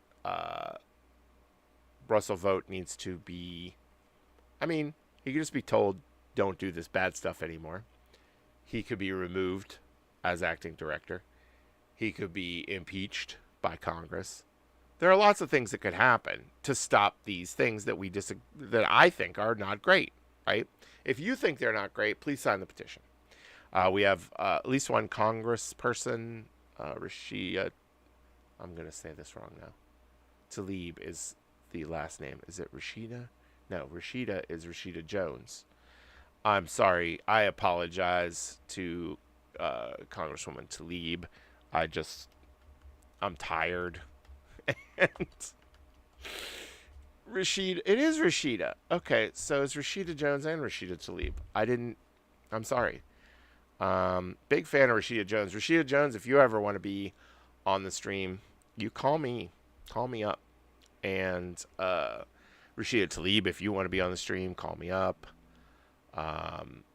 Russell Vogt needs to be... I mean, he could just be told, don't do this bad stuff anymore. He could be removed as acting director. He could be impeached by Congress. There are lots of things that could happen to stop these things that that I think are not great, right? If you think they're not great, please sign the petition. We have at least one congressperson, Rashida. I'm going to say this wrong now. Tlaib is the last name. Is it Rashida? No, Rashida is Rashida Jones. I'm sorry. I apologize to Congresswoman Tlaib. I'm tired. And Rashida. It is Rashida. Okay, so it's Rashida Jones and Rashida Tlaib. I'm sorry. Big fan of Rashida Jones. Rashida Jones, if you ever want to be on the stream, you call me. Call me up. And Rashida Tlaib, if you want to be on the stream, call me up.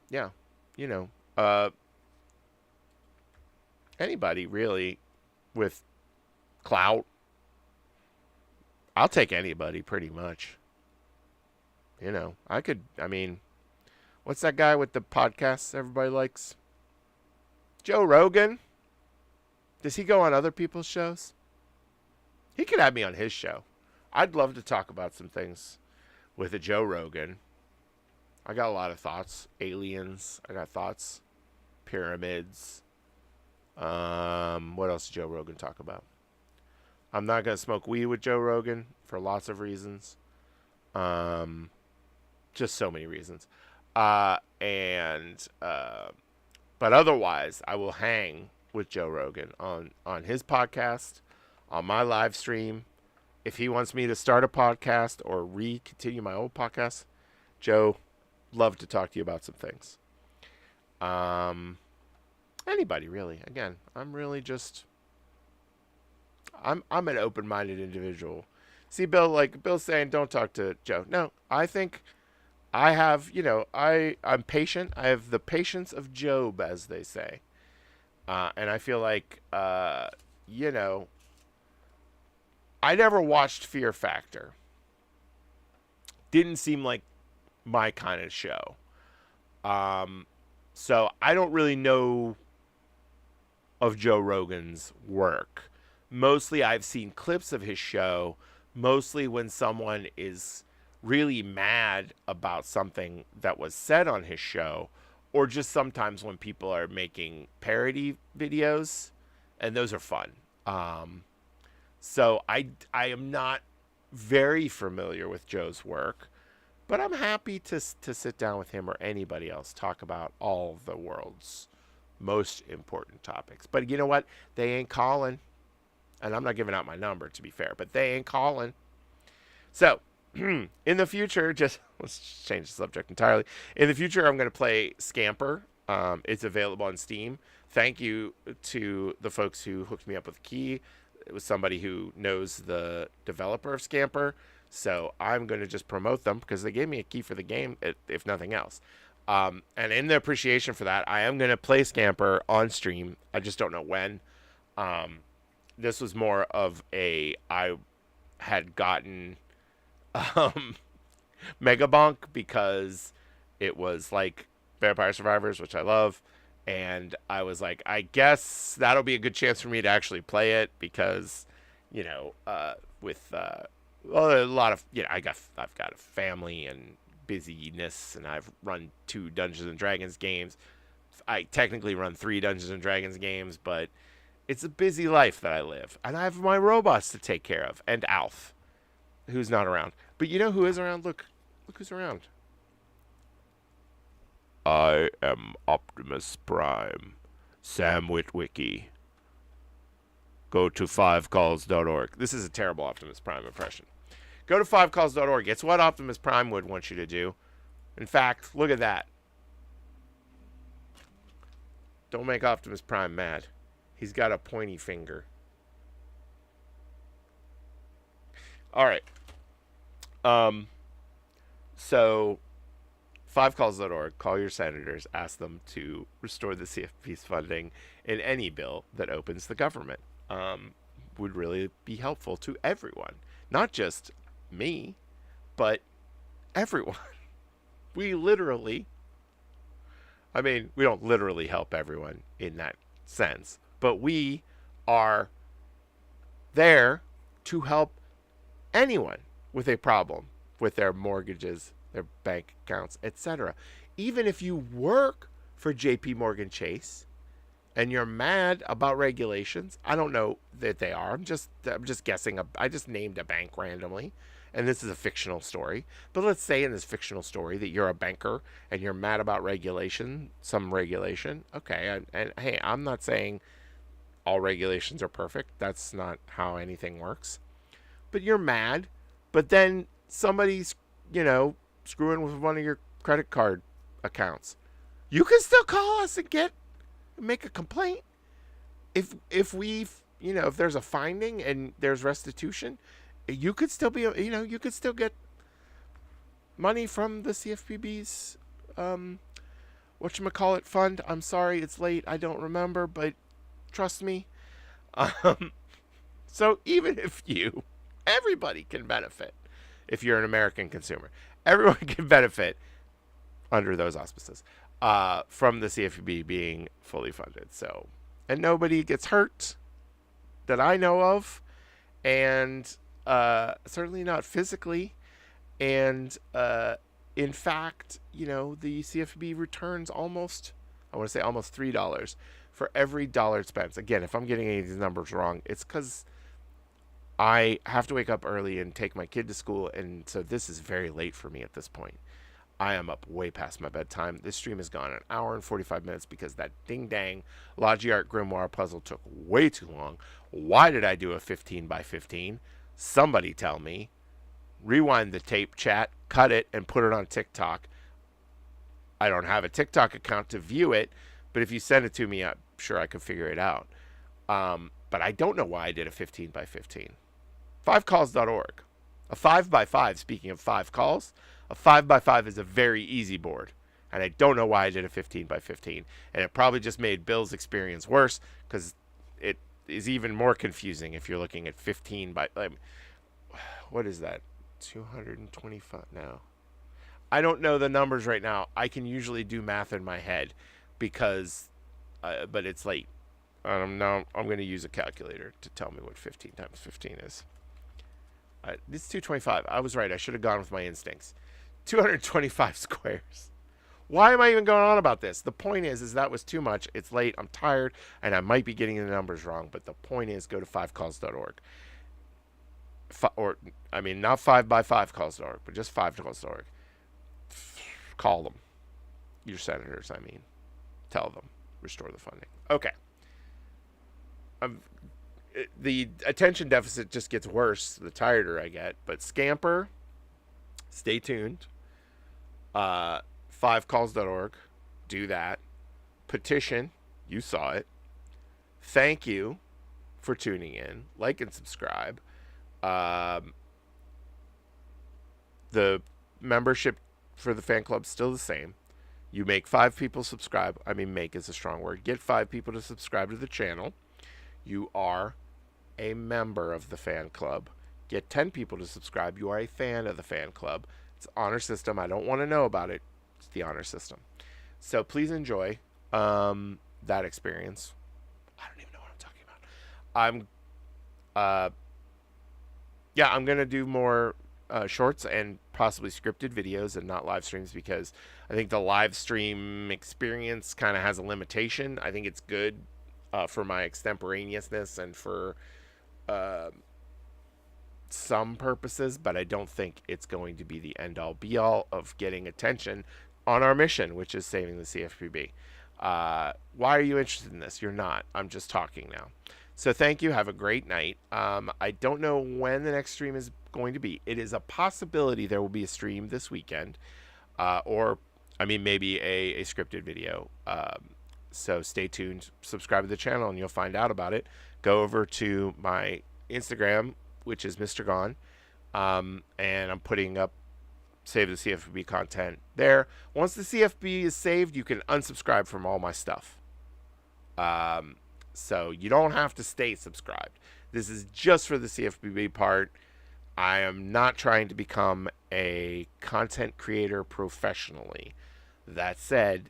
Yeah, you know, anybody really with clout. I'll take anybody pretty much. I mean, what's that guy with the podcasts everybody likes? Joe Rogan. Does he go on other people's shows? He could have me on his show. I'd love to talk about some things with a Joe Rogan. I got a lot of thoughts. Aliens. I got thoughts. Pyramids. What else did Joe Rogan talk about? I'm not going to smoke weed with Joe Rogan for lots of reasons. Just so many reasons. But otherwise, I will hang with Joe Rogan on his podcast, on my live stream. If he wants me to start a podcast or continue my old podcast, Joe, love to talk to you about some things. Anybody really. Again, I'm really just I'm an open-minded individual. See, Bill's saying don't talk to Joe. No, I think I have, I'm patient. I have the patience of Job, as they say. And I feel like I never watched Fear Factor. Didn't seem like my kind of show. So I don't really know of Joe Rogan's work. Mostly I've seen clips of his show, mostly when someone is really mad about something that was said on his show, or just sometimes when people are making parody videos, and those are fun. So I am not very familiar with Joe's work, but I'm happy to sit down with him or anybody else, talk about all the world's most important topics. But you know what? They ain't calling. And I'm not giving out my number, to be fair, but they ain't calling. So, in the future, let's change the subject entirely. In the future, I'm going to play Scamper. It's available on Steam. Thank you to the folks who hooked me up with a key. It was somebody who knows the developer of Scamper. So I'm going to just promote them because they gave me a key for the game, if nothing else. And in the appreciation for that, I am going to play Scamper on stream. I just don't know when. This was more of I had gotten Megabonk because it was like Vampire Survivors, which I love. And I was like, I guess that'll be a good chance for me to actually play it because, with a lot of, I've got a family and busyness, and I've run 2 Dungeons and Dragons games. I technically run 3 Dungeons and Dragons games, but it's a busy life that I live. And I have my robots to take care of. And Alf, who's not around. But you know who is around? Look who's around. I am Optimus Prime. Sam Witwicky. Go to 5calls.org. This is a terrible Optimus Prime impression. Go to 5calls.org. It's what Optimus Prime would want you to do. In fact, look at that. Don't make Optimus Prime mad. He's got a pointy finger. All right. So 5calls.org, call your senators, ask them to restore the CFPB's funding in any bill that opens the government. Would really be helpful to everyone. Not just me, but everyone. We don't literally help everyone in that sense. But we are there to help anyone with a problem with their mortgages, their bank accounts, etc. Even if you work for JP Morgan Chase and you're mad about regulations, I don't know that they are. I'm just guessing. I just named a bank randomly, and this is a fictional story. But let's say in this fictional story that you're a banker and you're mad about some regulation. Okay, and hey, I'm not saying all regulations are perfect. That's not how anything works. But you're mad. But then somebody's, screwing with one of your credit card accounts, you can still call us and make a complaint. If there's a finding and there's restitution, you could still get money from the CFPB's whatchamacallit fund. I'm sorry, it's late. I don't remember, but trust me. So even if everybody can benefit if you're an American consumer. Everyone can benefit under those auspices from the CFPB being fully funded. So, and nobody gets hurt that I know of, and certainly not physically. And in fact, the CFPB returns almost $3 for every dollar it spends. Again, if I'm getting any of these numbers wrong, it's because I have to wake up early and take my kid to school, and so this is very late for me at this point. I am up way past my bedtime. This stream has gone an hour and 45 minutes because that ding-dang Logiart Grimoire puzzle took way too long. Why did I do a 15 by 15? Somebody tell me. Rewind the tape, chat, cut it, and put it on TikTok. I don't have a TikTok account to view it, but if you send it to me, I'm sure I could figure it out. But I don't know why I did a 15 by 15. 5calls.org. A 5 by 5, speaking of 5 calls, a 5 by 5 is a very easy board. And I don't know why I did a 15 by 15. And it probably just made Bill's experience worse because it is even more confusing if you're looking at 15 by... what is that? 225 now. I don't know the numbers right now. I can usually do math in my head because... but it's late. Now I'm going to use a calculator to tell me what 15 times 15 is. This is 225. I was right. I should have gone with my instincts. 225 squares. Why am I even going on about this? The point is that was too much. It's late. I'm tired, and I might be getting the numbers wrong. But the point is, go to 5calls.org. Not 5 by 5calls.org, but just 5calls.org. Call them. Your senators, Tell them. Restore the funding. Okay. The attention deficit just gets worse the tireder I get. But Scamper, stay tuned. 5calls.org. Do that. Petition. You saw it. Thank you for tuning in. Like and subscribe. The membership for the fan club is still the same. You make 5 people subscribe. Make is a strong word. Get 5 people to subscribe to the channel. You are a member of the fan club. Get 10 people to subscribe. You are a fan of the fan club. It's an honor system. I don't want to know about it. It's the honor system. So please enjoy that experience. I don't even know what I'm talking about. I'm going to do more shorts and possibly scripted videos and not live streams because I think the live stream experience kind of has a limitation. I think it's good for my extemporaneousness and for some purposes, but I don't think it's going to be the end-all be-all of getting attention on our mission, which is saving the CFPB. Why are you interested in this? You're not. I'm just talking now. So thank you. Have a great night. I don't know when the next stream is going to be. It is a possibility there will be a stream this weekend, or maybe a scripted video. So stay tuned. Subscribe to the channel, and you'll find out about it. Go over to my Instagram, which is Mr. Gone, and I'm putting up Save the CFPB content there. Once the CFPB is saved, you can unsubscribe from all my stuff. So you don't have to stay subscribed. This is just for the CFPB part. I am not trying to become a content creator professionally. That said,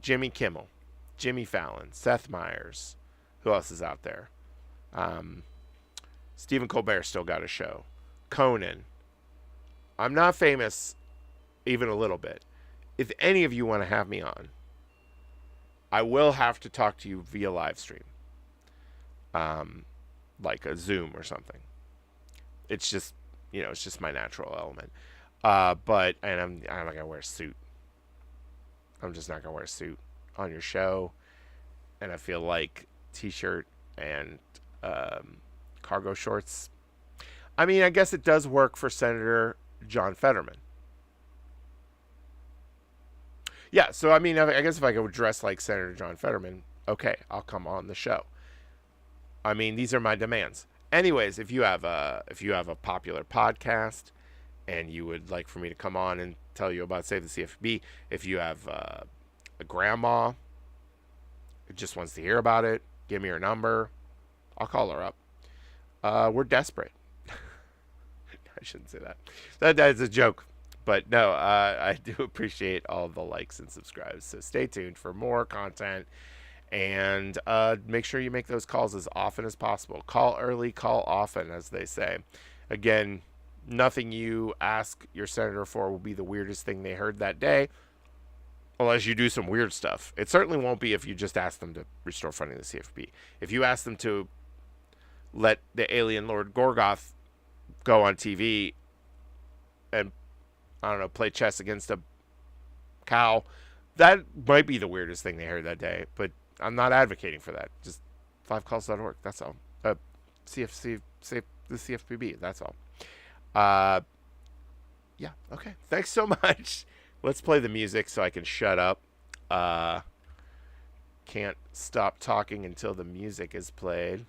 Jimmy Kimmel, Jimmy Fallon, Seth Meyers, who else is out there? Stephen Colbert still got a show. Conan. I'm not famous even a little bit. If any of you want to have me on, I will have to talk to you via live stream. Like a Zoom or something. It's just, it's just my natural element. But I'm not going to wear a suit. I'm just not going to wear a suit on your show. And I feel like t-shirt and cargo shorts. I mean, I guess it does work for Senator John Fetterman. Yeah, so I mean, I guess if I go dress like Senator John Fetterman, okay, I'll come on the show. I mean, these are my demands. Anyways, if you have a popular podcast and you would like for me to come on and tell you about Save the CFPB, if you have a grandma who just wants to hear about it, give me her number. I'll call her up. We're desperate. I shouldn't say that. That's a joke. But no, I do appreciate all the likes and subscribes. So stay tuned for more content. And make sure you make those calls as often as possible. Call early, call often, as they say. Again, nothing you ask your senator for will be the weirdest thing they heard that day, unless you do some weird stuff. It certainly won't be if you just ask them to restore funding to the CFPB. If you ask them to let the alien Lord Gorgoth go on TV and, I don't know, play chess against a cow, that might be the weirdest thing they heard that day. But I'm not advocating for that. Just 5calls.org. That's all. CFC, the CFPB. That's all. Yeah. Okay. Thanks so much. Let's play the music so I can shut up. Can't stop talking until the music is played.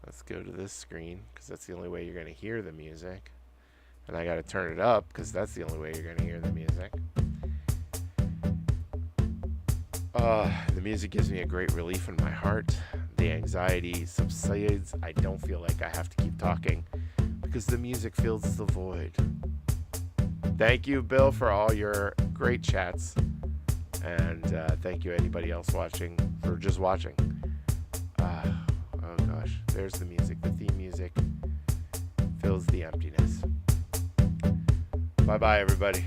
Let's go to this screen because that's the only way you're going to hear the music. And I got to turn it up because that's the only way you're going to hear the music. The music gives me a great relief in my heart. The anxiety subsides. I don't feel like I have to keep talking because the music fills the void. Thank you, Bill, for all your great chats. And thank you, anybody else watching, for just watching. Oh, gosh. There's the music. The theme music fills the emptiness. Bye-bye, everybody.